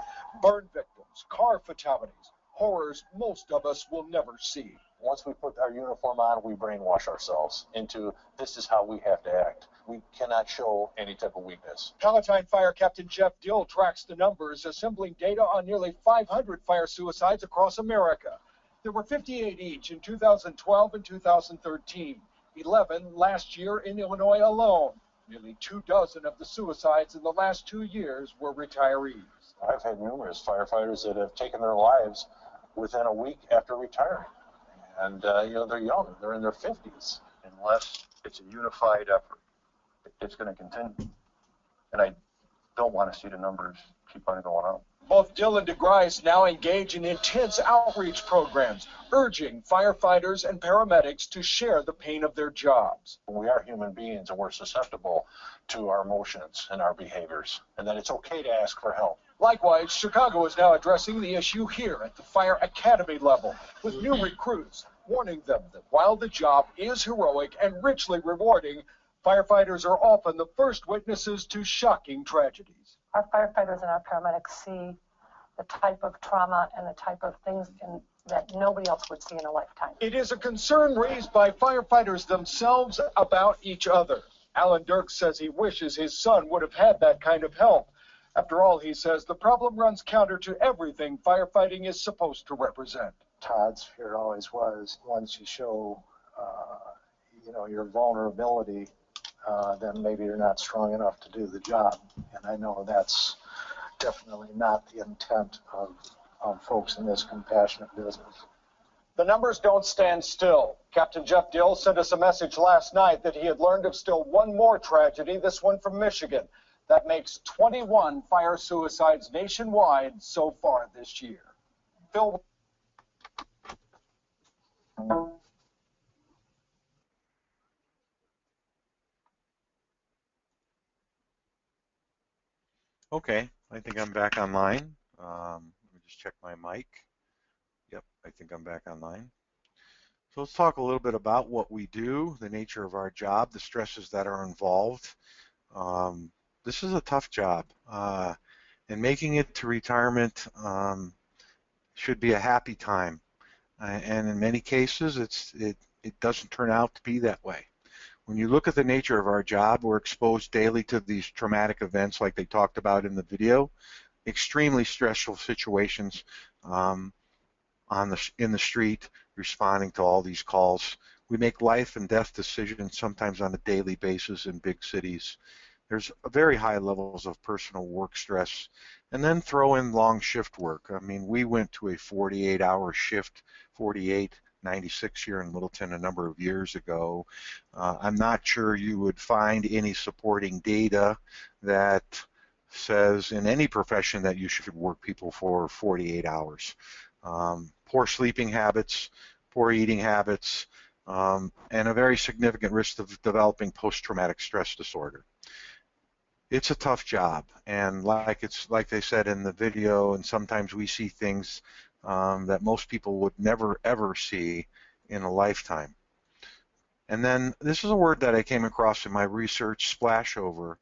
Burn victims, car fatalities, horrors most of us will never see. Once we put our uniform on, we brainwash ourselves into this is how we have to act. We cannot show any type of weakness. Palatine Fire Captain Jeff Dill tracks the numbers, assembling data on nearly 500 fire suicides across America. There were 58 each in 2012 and 2013, 11 last year in Illinois alone. Nearly 24 of the suicides in the last 2 years were retirees. I've had numerous firefighters that have taken their lives within a week after retiring. And, they're young. They're in their 50s. Unless it's a unified effort, it's going to continue. And I don't want to see the numbers keep on going up. Both Dill and DeGrise now engage in intense outreach programs, urging firefighters and paramedics to share the pain of their jobs. We are human beings, and we're susceptible to our emotions and our behaviors, and that it's okay to ask for help. Likewise, Chicago is now addressing the issue here at the Fire Academy level, with new recruits warning them that while the job is heroic and richly rewarding, firefighters are often the first witnesses to shocking tragedies. Our firefighters and our paramedics see the type of trauma and the type of things that nobody else would see in a lifetime. It is a concern raised by firefighters themselves about each other. Alan Dirks says he wishes his son would have had that kind of help. After all, he says, the problem runs counter to everything firefighting is supposed to represent. Todd's fear always was, once you show, your vulnerability, then maybe you're not strong enough to do the job. And I know that's definitely not the intent of folks in this compassionate business. The numbers don't stand still. Captain Jeff Dill sent us a message last night that he had learned of still one more tragedy, this one from Michigan. That makes 21 fire suicides nationwide so far this year. Phil. Okay, I think I'm back online. Let me just check my mic. Yep, I think I'm back online. So let's talk a little bit about what we do, the nature of our job, the stresses that are involved. This is a tough job, and making it to retirement should be a happy time. And in many cases, it doesn't turn out to be that way. When you look at the nature of our job, we're exposed daily to these traumatic events like they talked about in the video, extremely stressful situations in the street, responding to all these calls. We make life and death decisions sometimes on a daily basis in big cities. There's very high levels of personal work stress, and then throw in long shift work. I mean, we went to a 48-hour shift, 96 here in Littleton a number of years ago. I'm not sure you would find any supporting data that says in any profession that you should work people for 48 hours. Poor sleeping habits, poor eating habits, and a very significant risk of developing post-traumatic stress disorder. It's a tough job, and like they said in the video, and sometimes we see things that most people would never ever see in a lifetime. And then this is a word that I came across in my research, splashover,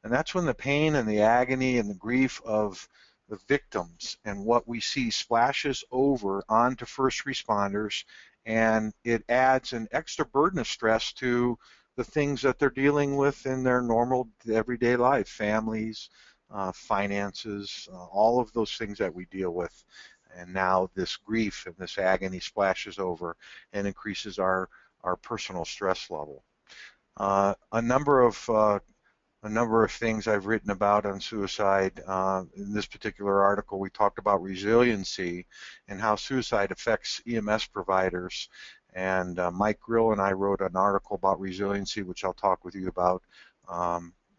and that's when the pain and the agony and the grief of the victims and what we see splashes over onto first responders, and it adds an extra burden of stress to the things that they're dealing with in their normal everyday life, families, finances, all of those things that we deal with. And now this grief and this agony splashes over and increases our personal stress level. A number of things I've written about on suicide. In this particular article, we talked about resiliency and how suicide affects EMS providers. And Mike Grill and I wrote an article about resiliency, which I'll talk with you about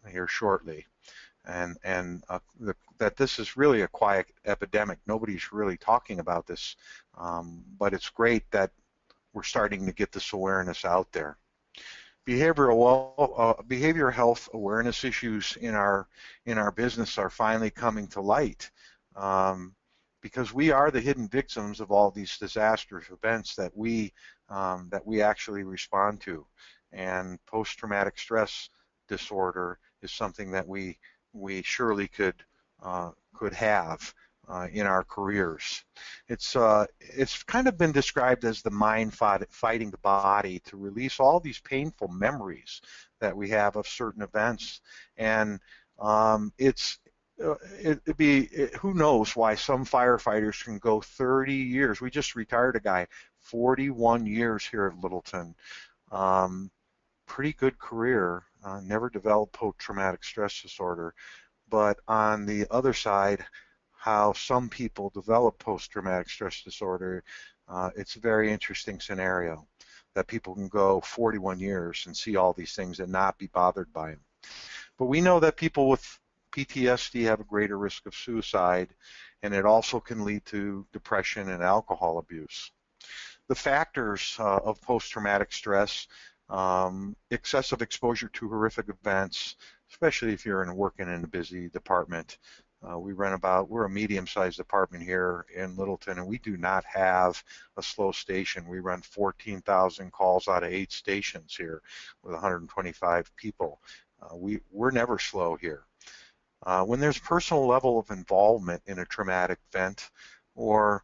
here shortly. And that this is really a quiet epidemic. Nobody's really talking about this, but it's great that we're starting to get this awareness out there. Behavioral health awareness issues in our business are finally coming to light, because we are the hidden victims of all these disastrous events that we actually respond to, and post-traumatic stress disorder is something that we surely could have in our careers. It's kind of been described as the mind fighting the body to release all these painful memories that we have of certain events, and who knows why some firefighters can go 30 years. We just retired a guy, 41 years here at Littleton. Pretty good career, never developed post-traumatic stress disorder. But on the other side, how some people develop post-traumatic stress disorder, it's a very interesting scenario that people can go 41 years and see all these things and not be bothered by them. But we know that people with PTSD have a greater risk of suicide, and it also can lead to depression and alcohol abuse. The factors of post-traumatic stress: excessive exposure to horrific events, especially if you're working in a busy department. We're a medium-sized department here in Littleton, and we do not have a slow station. We run 14,000 calls out of 8 stations here with 125 people. We're never slow here. When there's personal level of involvement in a traumatic event or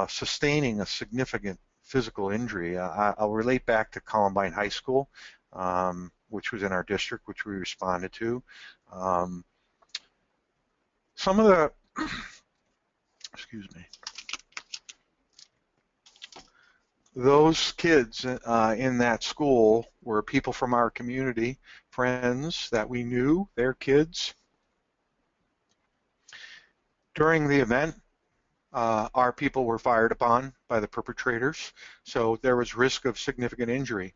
sustaining a significant physical injury, I'll relate back to Columbine High School, which was in our district, which we responded to. some of the, excuse me, those kids in that school were people from our community, friends that we knew, their kids. During the event, our people were fired upon by the perpetrators, so there was risk of significant injury.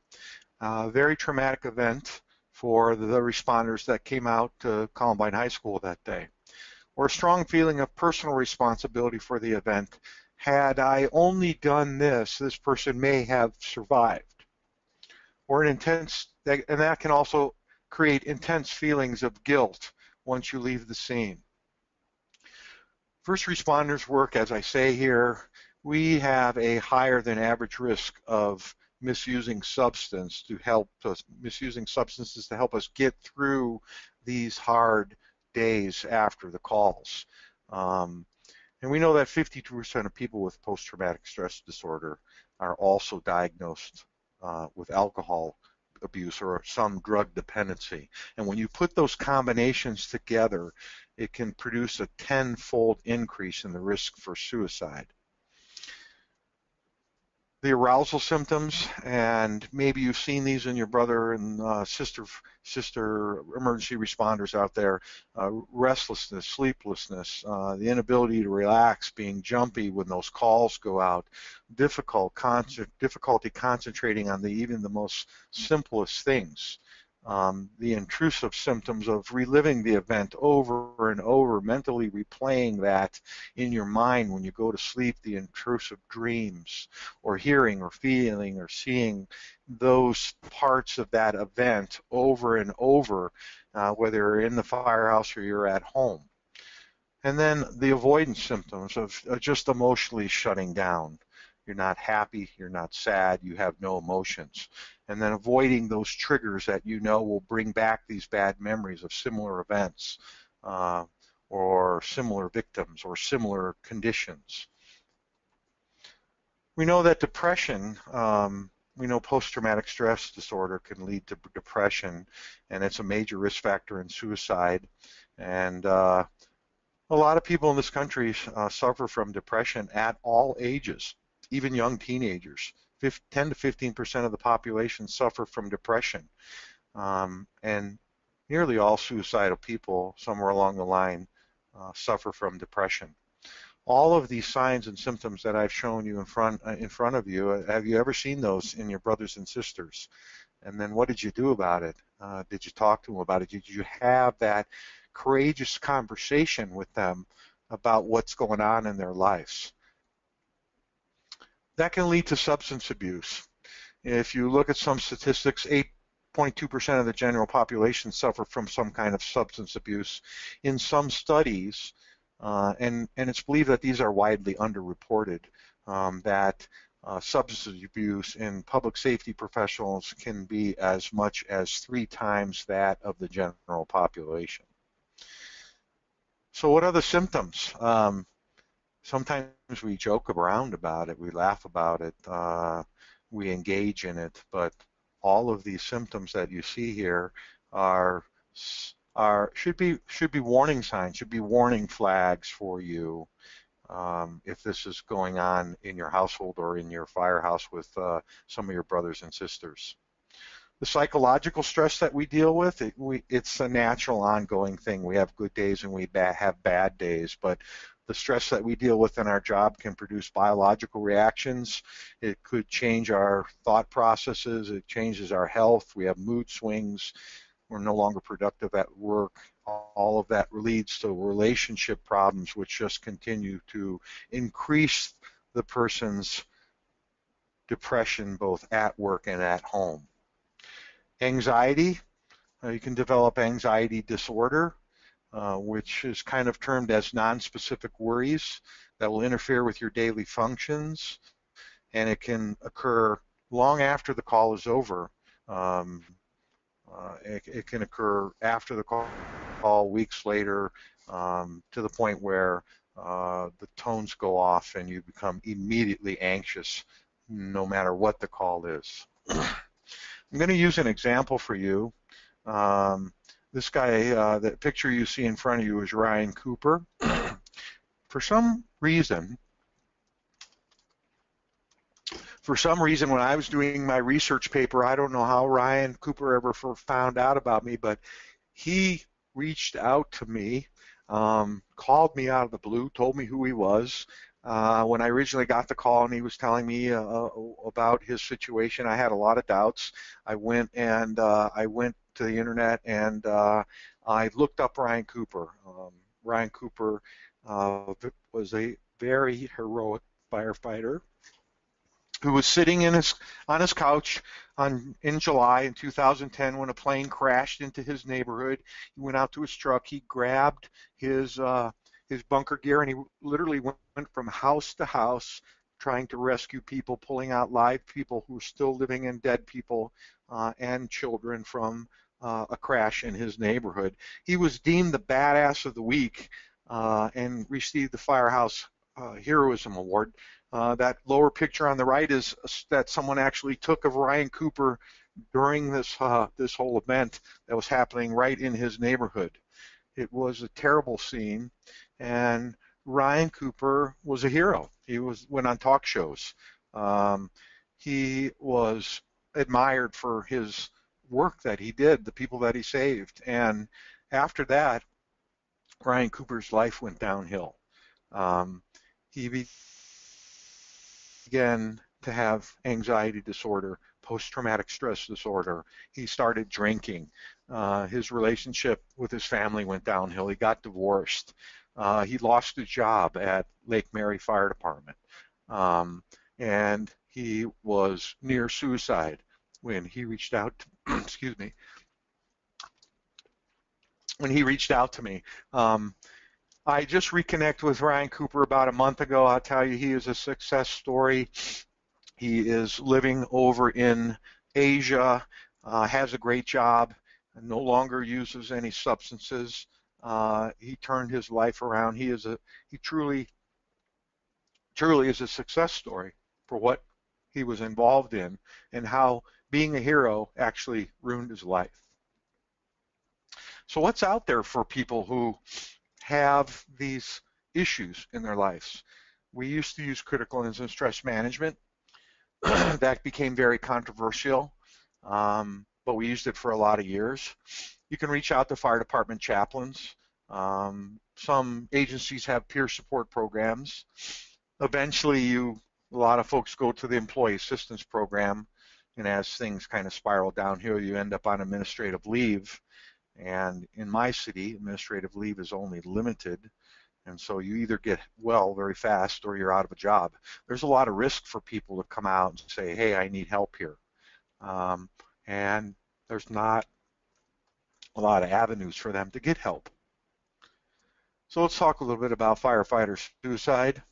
Very traumatic event for the responders that came out to Columbine High School that day. Or a strong feeling of personal responsibility for the event. Had I only done this, this person may have survived. Or an intense, and that can also create intense feelings of guilt once you leave the scene. First responders work, as I say here, we have a higher than average risk of misusing substances to help us get through these hard days after the calls. And we know that 52% of people with post-traumatic stress disorder are also diagnosed with alcohol abuse or some drug dependency. And when you put those combinations together, it can produce a 10-fold increase in the risk for suicide. The arousal symptoms, and maybe you've seen these in your brother and sister emergency responders out there, restlessness, sleeplessness, the inability to relax, being jumpy when those calls go out, difficulty concentrating on even the most simplest things. The intrusive symptoms of reliving the event over and over, mentally replaying that in your mind when you go to sleep, the intrusive dreams, or hearing or feeling or seeing those parts of that event over and over, whether you're in the firehouse or you're at home. And then the avoidance symptoms of just emotionally shutting down. You're not happy, you're not sad, you have no emotions. And then avoiding those triggers that you know will bring back these bad memories of similar events or similar victims or similar conditions. We know that depression, we know post-traumatic stress disorder can lead to depression, and it's a major risk factor in suicide. And a lot of people in this country suffer from depression at all ages, even young teenagers. 10 to 15% of the population suffer from depression. And nearly all suicidal people, somewhere along the line, suffer from depression. All of these signs and symptoms that I've shown you in front of you, have you ever seen those in your brothers and sisters? And then what did you do about it? Did you talk to them about it? Did you have that courageous conversation with them about what's going on in their lives? That can lead to substance abuse. If you look at some statistics, 8.2% of the general population suffer from some kind of substance abuse. In some studies, and it's believed that these are widely underreported, that substance abuse in public safety professionals can be as much as 3 times that of the general population. So what are the symptoms? Sometimes we joke around about it, we laugh about it, we engage in it, but all of these symptoms that you see here should be warning signs, should be warning flags for you if this is going on in your household or in your firehouse with some of your brothers and sisters. The psychological stress that we deal with, it's a natural ongoing thing. We have good days and we have bad days, but the stress that we deal with in our job can produce biological reactions. It could change our thought processes. It changes our health. We have mood swings. We're no longer productive at work. All of that leads to relationship problems, which just continue to increase the person's depression both at work and at home. Anxiety, you can develop anxiety disorder, which is kind of termed as nonspecific worries that will interfere with your daily functions, and it can occur long after the call is over. It can occur after the call, weeks later, to the point where the tones go off and you become immediately anxious no matter what the call is. I'm going to use an example for you. This guy, the picture you see in front of you is Ryan Cooper. For some reason, when I was doing my research paper, I don't know how Ryan Cooper ever found out about me, but he reached out to me, called me out of the blue, told me who he was. When I originally got the call and he was telling me about his situation, I had a lot of doubts. I went to the internet and I looked up Ryan Cooper. Ryan Cooper was a very heroic firefighter who was sitting on his couch in July in 2010 when a plane crashed into his neighborhood. He went out to his truck. He grabbed his bunker gear and he literally went from house to house trying to rescue people, pulling out live people who were still living and dead people and children from a crash in his neighborhood. He was deemed the badass of the week and received the Firehouse Heroism Award. That lower picture on the right is that someone actually took of Ryan Cooper during this whole event that was happening right in his neighborhood. It was a terrible scene, and Ryan Cooper was a hero. He went on talk shows. He was admired for his work that he did, the people that he saved, and after that, Ryan Cooper's life went downhill. He began to have anxiety disorder, post-traumatic stress disorder. He started drinking. His relationship with his family went downhill. He got divorced. He lost his job at Lake Mary Fire Department. And he was near suicide when he reached out to, excuse me, when he reached out to me. I just reconnected with Ryan Cooper about a month ago. I'll tell you, he is a success story. He is living over in Asia, has a great job, and no longer uses any substances. He turned his life around. He truly is a success story for what he was involved in and how being a hero actually ruined his life. So what's out there for people who have these issues in their lives? We used to use critical incident stress management. That became very controversial, but we used it for a lot of years. You can reach out to fire department chaplains. Some agencies have peer support programs. Eventually, a lot of folks go to the employee assistance program, and as things kind of spiral downhill, you end up on administrative leave. And in my city, administrative leave is only limited, and so you either get well very fast or you're out of a job. There's a lot of risk for people to come out and say, hey, I need help here. And there's not a lot of avenues for them to get help. So let's talk a little bit about firefighter suicide.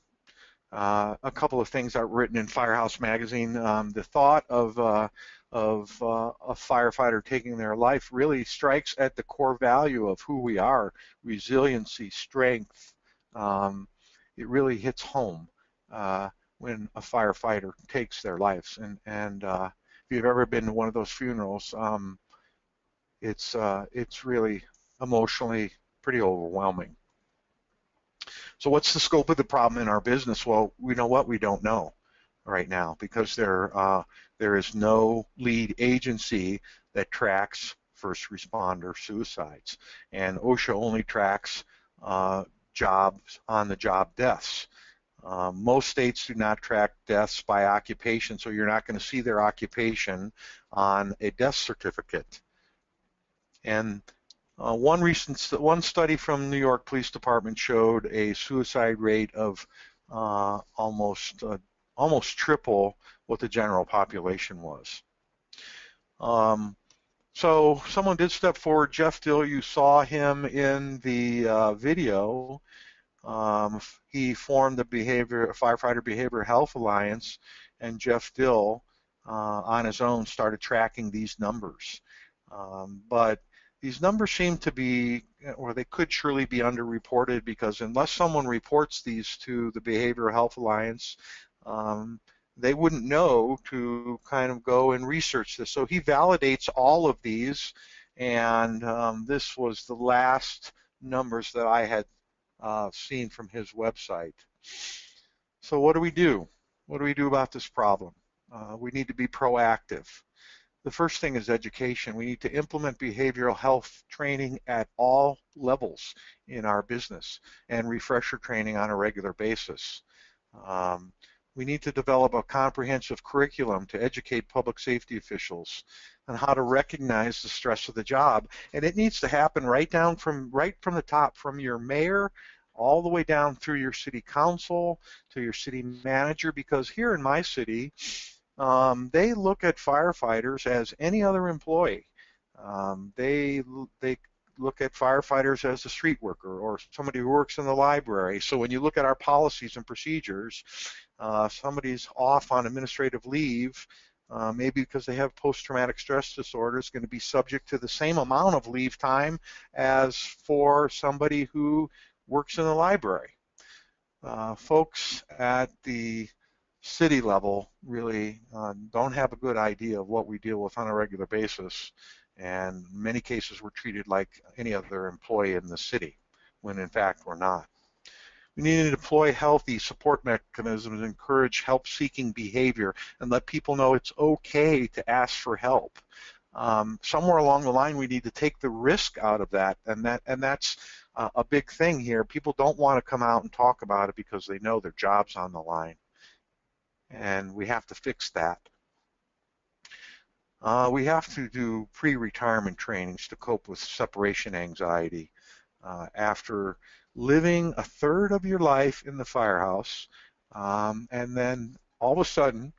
A couple of things I've written in Firehouse Magazine. The thought of a firefighter taking their life really strikes at the core value of who we are: resiliency, strength. It really hits home when a firefighter takes their lives. And if you've ever been to one of those funerals, it's really emotionally pretty overwhelming. So what's the scope of the problem in our business? Well, we know what we don't know right now, because there is no lead agency that tracks first responder suicides, and OSHA only tracks jobs on the job deaths. Most states do not track deaths by occupation, so you're not going to see their occupation on a death certificate. And one study from New York Police Department showed a suicide rate of almost triple what the general population was. So someone did step forward. Jeff Dill, you saw him in the video. He formed the Firefighter Behavioral Health Alliance, and Jeff Dill, on his own, started tracking these numbers. But these numbers seem to be, or they could surely be underreported, because unless someone reports these to the Behavioral Health Alliance, they wouldn't know to kind of go and research this. So he validates all of these, And this was the last numbers that I had seen from his website. So what do we do? What do we do about this problem? We need to be proactive. The first thing is education. We need to implement behavioral health training at all levels in our business and refresher training on a regular basis. We need to develop a comprehensive curriculum to educate public safety officials on how to recognize the stress of the job. And it needs to happen right from the top, from your mayor all the way down through your city council to your city manager, because here in my city, they look at firefighters as any other employee. They look at firefighters as a street worker or somebody who works in the library. So when you look at our policies and procedures, somebody's off on administrative leave, maybe because they have post-traumatic stress disorder, is going to be subject to the same amount of leave time as for somebody who works in the library. Folks at the city level really don't have a good idea of what we deal with on a regular basis, and in many cases we're treated like any other employee in the city, when in fact we're not. We need to deploy healthy support mechanisms and encourage help-seeking behavior and let people know it's okay to ask for help. Somewhere along the line we need to take the risk out of that, and that's a big thing here. People don't want to come out and talk about it because they know their job's on the line, and we have to fix that. We have to do pre-retirement trainings to cope with separation anxiety. After living a third of your life in the firehouse, and then all of a sudden,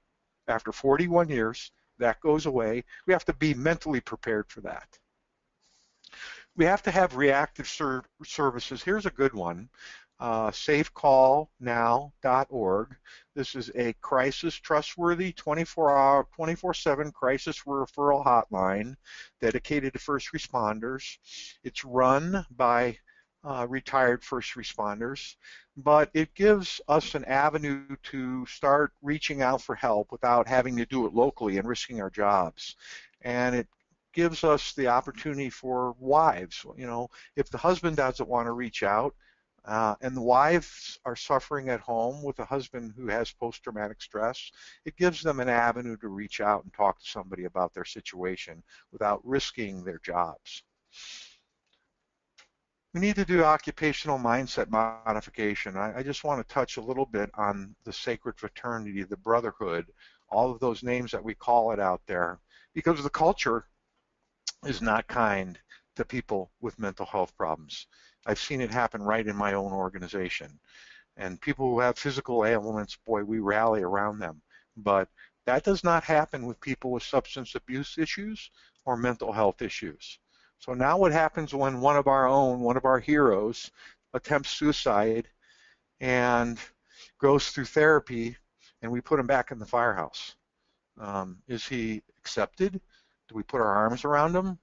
after 41 years, that goes away. We have to be mentally prepared for that. We have to have reactive services. Here's a good one, safecallnow.org. This is a crisis trustworthy 24-hour, 24/7 crisis referral hotline dedicated to first responders. It's run by retired first responders, but it gives us an avenue to start reaching out for help without having to do it locally and risking our jobs. And it gives us the opportunity for wives. You know, if the husband doesn't want to reach out, and the wives are suffering at home with a husband who has post-traumatic stress, it gives them an avenue to reach out and talk to somebody about their situation without risking their jobs. We need to do occupational mindset modification. I just want to touch a little bit on the sacred fraternity, the brotherhood, all of those names that we call it out there, because the culture is not kind to people with mental health problems. I've seen it happen right in my own organization. And people who have physical ailments, boy, we rally around them. But that does not happen with people with substance abuse issues or mental health issues. So now what happens when one of our heroes, attempts suicide and goes through therapy, and we put him back in the firehouse? Is he accepted? Do we put our arms around him?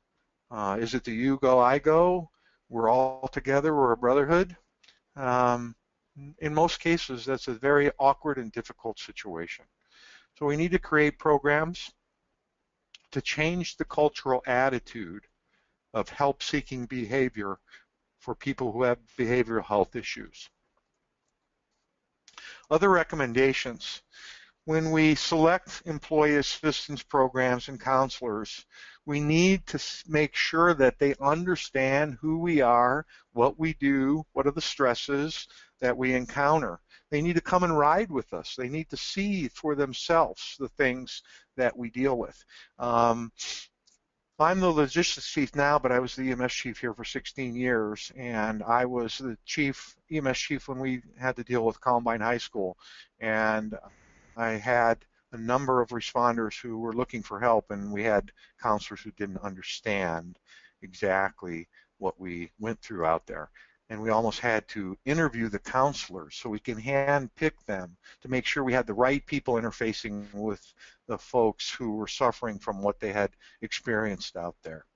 Is it the you go, I go? We're all together, we're a brotherhood? In most cases, that's a very awkward and difficult situation. So we need to create programs to change the cultural attitude of help-seeking behavior for people who have behavioral health issues. Other recommendations: when we select employee assistance programs and counselors, we need to make sure that they understand who we are, what we do, what are the stresses that we encounter. They need to come and ride with us. They need to see for themselves the things that we deal with. I'm the logistics chief now, but I was the EMS chief here for 16 years, and I was the EMS chief when we had to deal with Columbine High School. And I had a number of responders who were looking for help, and we had counselors who didn't understand exactly what we went through out there. And we almost had to interview the counselors so we can hand-pick them to make sure we had the right people interfacing with the folks who were suffering from what they had experienced out there.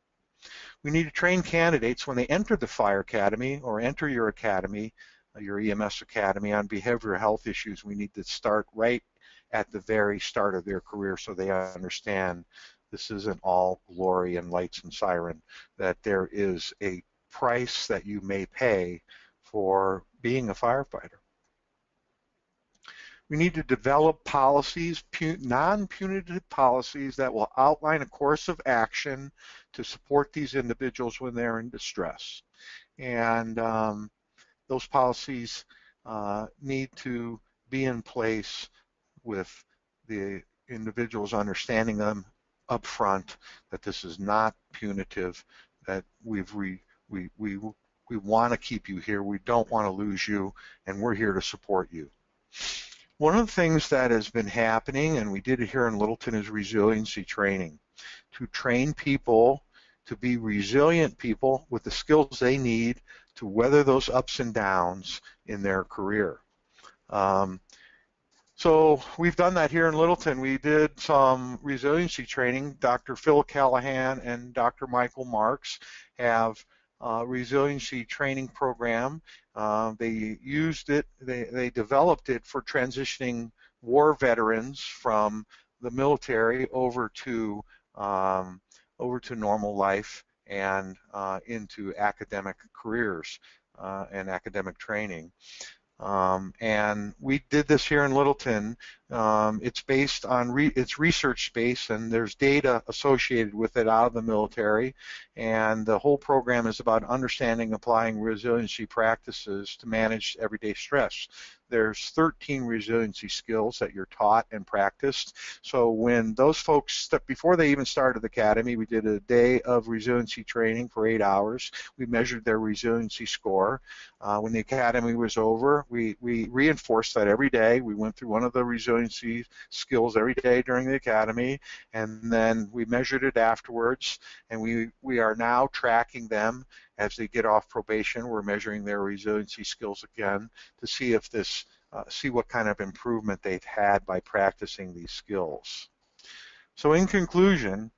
We need to train candidates when they enter the fire academy or enter your academy, your EMS academy, on behavioral health issues. We need to start right at the very start of their career so they understand this isn't all glory and lights and siren, that there is a price that you may pay for being a firefighter. We need to develop policies, non-punitive policies that will outline a course of action to support these individuals when they're in distress. And those policies need to be in place with the individuals understanding them up front, that this is not punitive, that we want to keep you here, we don't want to lose you, and we're here to support you. One of the things that has been happening, and we did it here in Littleton, is resiliency training, to train people to be resilient people with the skills they need to weather those ups and downs in their career. So we've done that here in Littleton. We did some resiliency training. Dr. Phil Callahan and Dr. Michael Marks have a resiliency training program. They used it, they developed it for transitioning war veterans from the military over to normal life and into academic careers and academic training. And we did this here in Littleton. It's based on it's research based, and there's data associated with it out of the military, and the whole program is about understanding, applying resiliency practices to manage everyday stress. There's 13 resiliency skills that you're taught and practiced. So when those folks, before they even started the academy, we did a day of resiliency training for 8 hours. We measured their resiliency score. When the academy was over, we reinforced that every day. We went through one of the resiliency skills every day during the academy, and then we measured it afterwards, and we are now tracking them as they get off probation. We're measuring their resiliency skills again to see if see what kind of improvement they've had by practicing these skills. So in conclusion,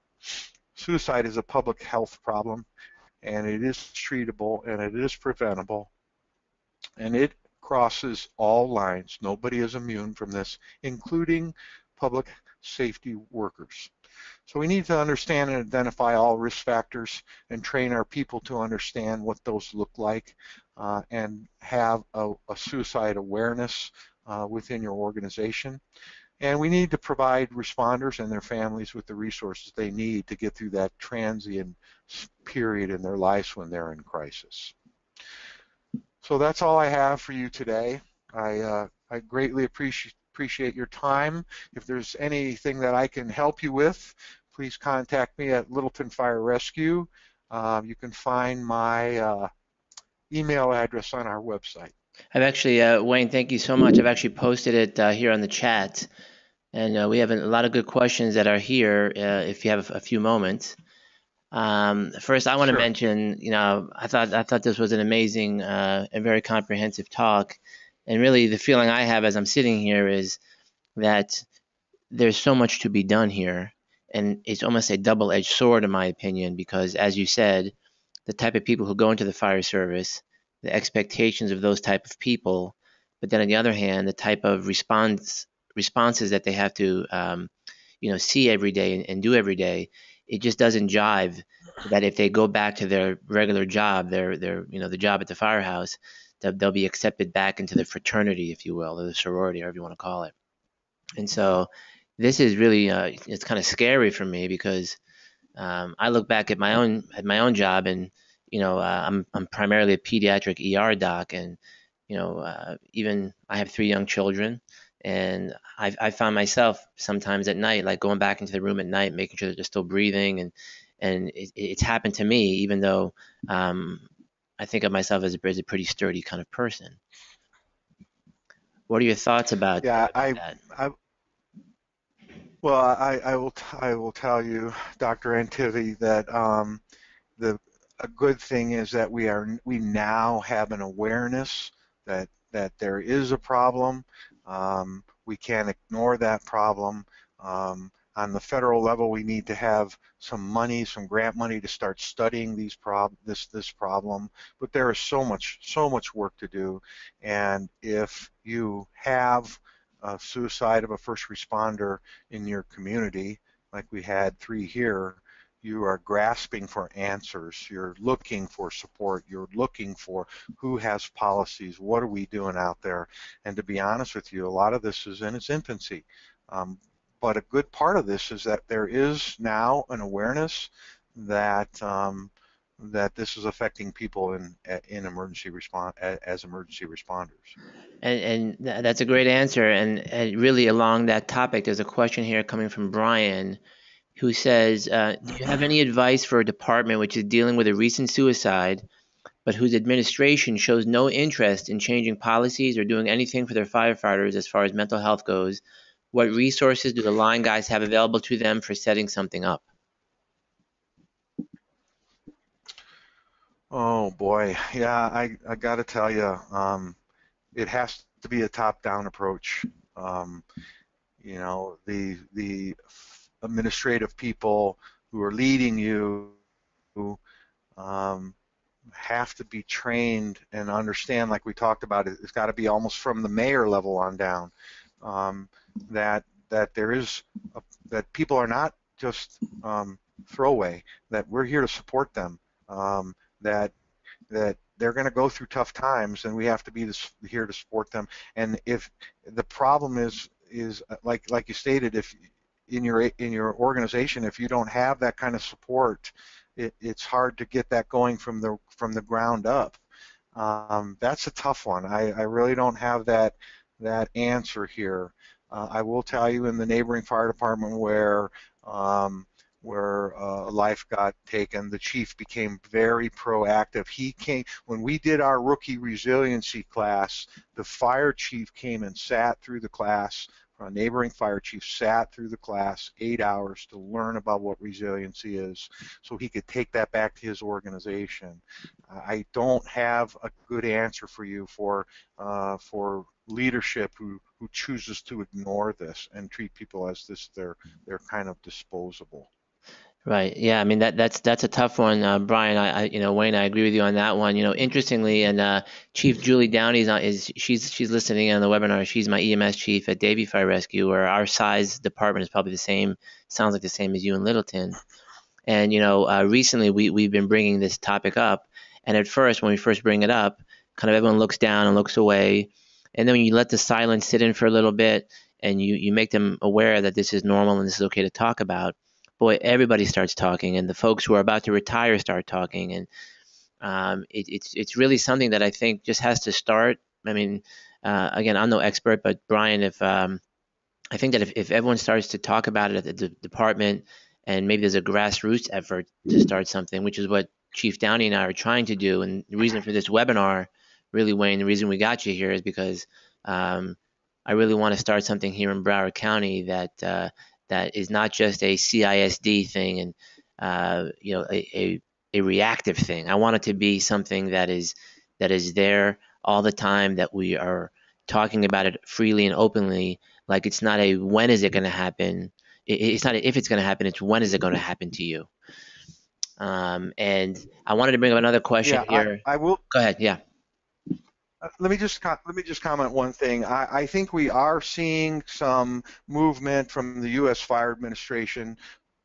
suicide is a public health problem, and it is treatable, and it is preventable, and it crosses all lines. Nobody is immune from this, including public safety workers. So we need to understand and identify all risk factors and train our people to understand what those look like and have a suicide awareness within your organization. And we need to provide responders and their families with the resources they need to get through that transient period in their lives when they're in crisis. So that's all I have for you today. I greatly appreciate your time. If there's anything that I can help you with, please contact me at Littleton Fire Rescue. You can find my email address on our website. I've actually, Wayne, thank you so much. I've actually posted it here on the chat, and we have a lot of good questions that are here if you have a few moments. First, I want to mention, I thought this was an amazing and very comprehensive talk, and really the feeling I have as I'm sitting here is that there's so much to be done here, and it's almost a double-edged sword in my opinion, because as you said, the type of people who go into the fire service, the expectations of those type of people, but then on the other hand, the type of responses that they have to see every day and do every day, it just doesn't jive. That if they go back to their regular job, the job at the firehouse, they'll be accepted back into the fraternity, if you will, or the sorority, however you want to call it. And so this is really it's kind of scary for me, because I look back at my own job, and I'm primarily a pediatric ER doc, and even I have 3 young children, and I found myself sometimes at night, like going back into the room at night, making sure that they're still breathing, and it's happened to me, even though I think of myself as a pretty sturdy kind of person. What are your thoughts about that? I will tell you, Dr. Antivi, that a good thing is that we now have an awareness that there is a problem. We can't ignore that problem. On the federal level, we need to have some grant money to start studying this problem. But there is so much work to do. And if you have a suicide of a first responder in your community, like we had 3 here, you are grasping for answers. You're looking for support. You're looking for who has policies. What are we doing out there? And to be honest with you, a lot of this is in its infancy. But a good part of this is that there is now an awareness that that this is affecting people in emergency response as emergency responders. And that's a great answer. And really along that topic, there's a question here coming from Brian, who says, do you have any advice for a department which is dealing with a recent suicide, but whose administration shows no interest in changing policies or doing anything for their firefighters as far as mental health goes? What resources do the line guys have available to them for setting something up? Oh boy, yeah, I got to tell you, it has to be a top-down approach. You know, the administrative people who are leading you have to be trained and understand, like we talked about, it's got to be almost from the mayor level on down, that there is that people are not just throwaway, that we're here to support them, that they're going to go through tough times, and we have to be here to support them. And if the problem is like you stated, if in your organization, if you don't have that kind of support, it's hard to get that going from the ground up. That's a tough one. I really don't have that answer here. I will tell you, in the neighboring fire department where a life got taken, the chief became very proactive. He came when we did our rookie resiliency class. The fire chief came and sat through the class. A neighboring fire chief sat through the class 8 hours to learn about what resiliency is, so he could take that back to his organization. I don't have a good answer for you for leadership who chooses to ignore this and treat people as this they're kind of disposable. Right. Yeah. I mean, that's a tough one, Brian. Wayne, I agree with you on that one. Interestingly, and Chief Julie Downey she's listening on the webinar. She's my EMS chief at Davie Fire Rescue, where our size department is probably the same. Sounds like the same as you in Littleton. And recently we've been bringing this topic up. And at first, when we first bring it up, kind of everyone looks down and looks away. And then when you let the silence sit in for a little bit, and you make them aware that this is normal and this is okay to talk about, boy, everybody starts talking, and the folks who are about to retire start talking, and it's really something that I think just has to start. I mean, again, I'm no expert, but Brian, if I think that if everyone starts to talk about it at the department, and maybe there's a grassroots effort to start something, which is what Chief Downey and I are trying to do, and the reason for this webinar, really, Wayne, the reason we got you here is because I really want to start something here in Broward County that is not just a CISD thing and a reactive thing. I want it to be something that is there all the time, that we are talking about it freely and openly. Like, it's not a when is it going to happen. It's not a if it's going to happen. It's when is it going to happen to you. And I wanted to bring up another question here. I will. Go ahead. Yeah. Let me just comment one thing. I think we are seeing some movement from the U.S. Fire Administration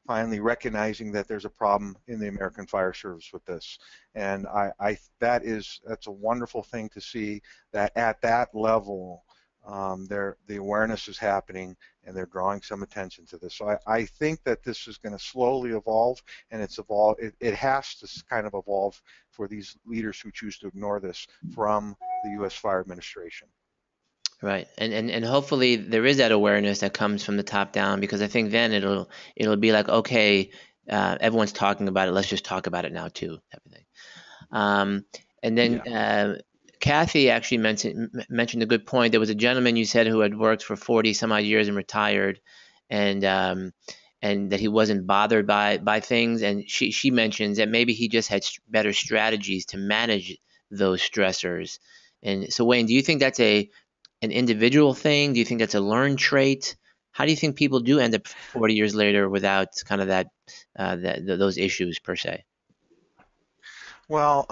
finally recognizing that there's a problem in the American Fire Service with this, and that's a wonderful thing to see, that at that level the awareness is happening and they're drawing some attention to this. So I think that this is going to slowly evolve, and it has to kind of evolve for these leaders who choose to ignore this from the U.S. Fire Administration. Right, and hopefully there is that awareness that comes from the top down, because I think then it'll be like, okay, everyone's talking about it, let's just talk about it now too, type of thing. And then Kathy actually mentioned a good point. There was a gentleman you said who had worked for 40 some odd years and retired, and that he wasn't bothered by things, and she mentions that maybe he just had better strategies to manage those stressors. And so, Wayne, do you think that's an individual thing? Do you think that's a learned trait? How do you think people do end up 40 years later without kind of those issues per se? Well,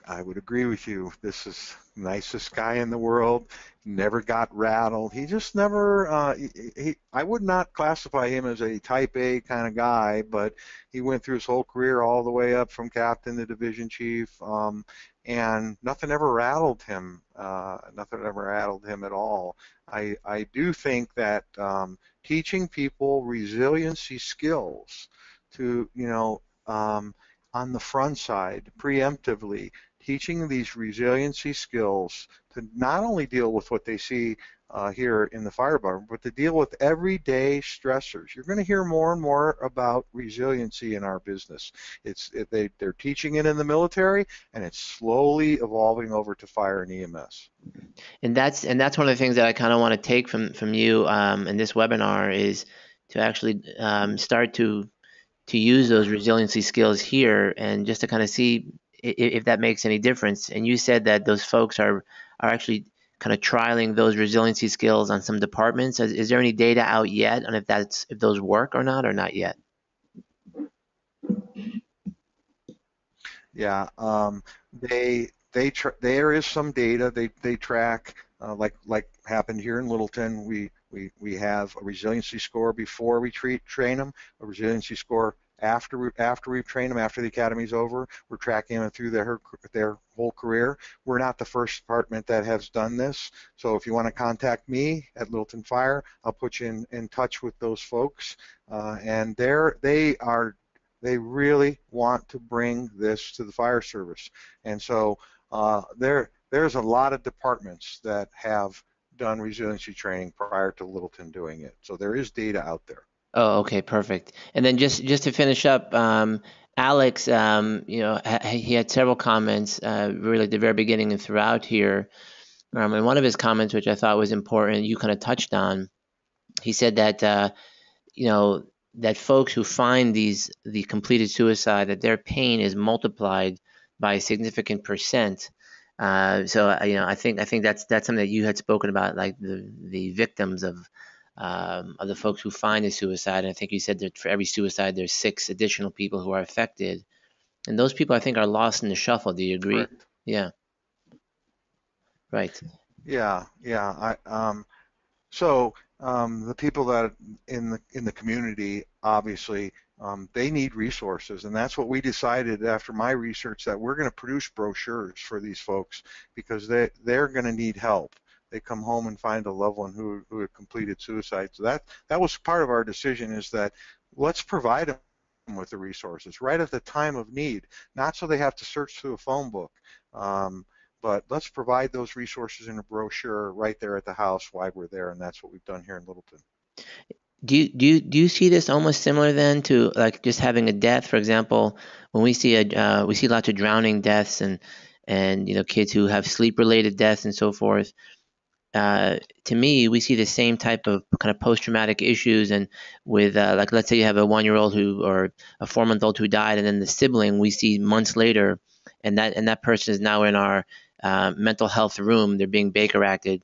I would agree with you. This is the nicest guy in the world. Never got rattled. He just never. I would not classify him as a Type A kind of guy, but he went through his whole career all the way up from captain to division chief, and nothing ever rattled him. Nothing ever rattled him at all. I do think that teaching people resiliency skills to, on the front side, preemptively, teaching these resiliency skills to not only deal with what they see here in the fire department, but to deal with everyday stressors. You're going to hear more and more about resiliency in our business. They're teaching it in the military, and it's slowly evolving over to fire and EMS. And that's one of the things that I kind of want to take from you in this webinar is to actually start to use those resiliency skills here, and just to kind of see if that makes any difference. And you said that those folks are actually kind of trialing those resiliency skills on some departments. Is there any data out yet on if those work or not yet? Yeah, there is some data they track, like happened here in Littleton. We have a resiliency score before we train them, a resiliency score after we've trained them, after the academy's over. We're tracking them through their whole career. We're not the first department that has done this, so if you want to contact me at Littleton Fire, I'll put you in touch with those folks, and they really want to bring this to the fire service. And so there's a lot of departments that have done resiliency training prior to Littleton doing it. So there is data out there. Oh, okay, perfect. And then just to finish up, Alex, he had several comments really at the very beginning and throughout here. And one of his comments, which I thought was important, you kind of touched on. He said that that folks who find the completed suicide, that their pain is multiplied by a significant percent. So I think that's something that you had spoken about, like the victims of the folks who find a suicide. And I think you said that for every suicide, there's 6 additional people who are affected, and those people I think are lost in the shuffle. Do you agree? Correct. Yeah. Right. Yeah. So the people that in the community, obviously, they need resources, and that's what we decided after my research, that we're going to produce brochures for these folks, because they're going to need help. They come home and find a loved one who had completed suicide. So that was part of our decision, is that let's provide them with the resources right at the time of need, not so they have to search through a phone book. But let's provide those resources in a brochure right there at the house while we're there, and that's what we've done here in Littleton. Do you see this almost similar then to like just having a death? For example, when we see lots of drowning deaths and kids who have sleep-related deaths and so forth. To me, we see the same type of kind of post-traumatic issues, and with like, let's say you have a 1-year-old or a 4-month-old who died, and then the sibling we see months later, and that person is now in our mental health room. They're being Baker acted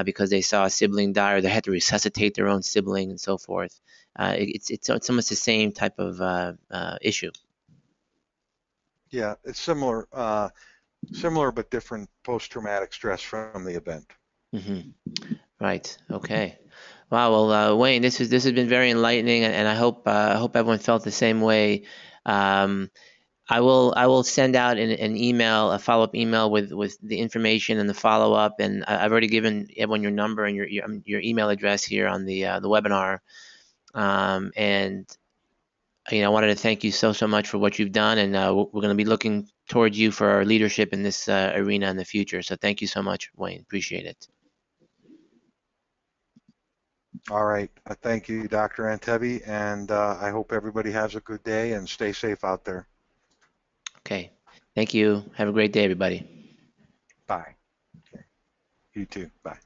because they saw a sibling die, or they had to resuscitate their own sibling and so forth. It's almost the same type of issue. Yeah, it's similar but different post-traumatic stress from the event. Mm-hmm. Right. Okay. Wow. Well, Wayne, this has been very enlightening, and I hope everyone felt the same way. I will send out an email, a follow-up email with the information and the follow-up, and I've already given everyone your number and your email address here on the webinar. And I wanted to thank you so much for what you've done, and we're going to be looking towards you for our leadership in this arena in the future. So thank you so much, Wayne. Appreciate it. All right. Thank you, Dr. Antebi, and I hope everybody has a good day and stay safe out there. Okay. Thank you. Have a great day, everybody. Bye. Okay. You too. Bye.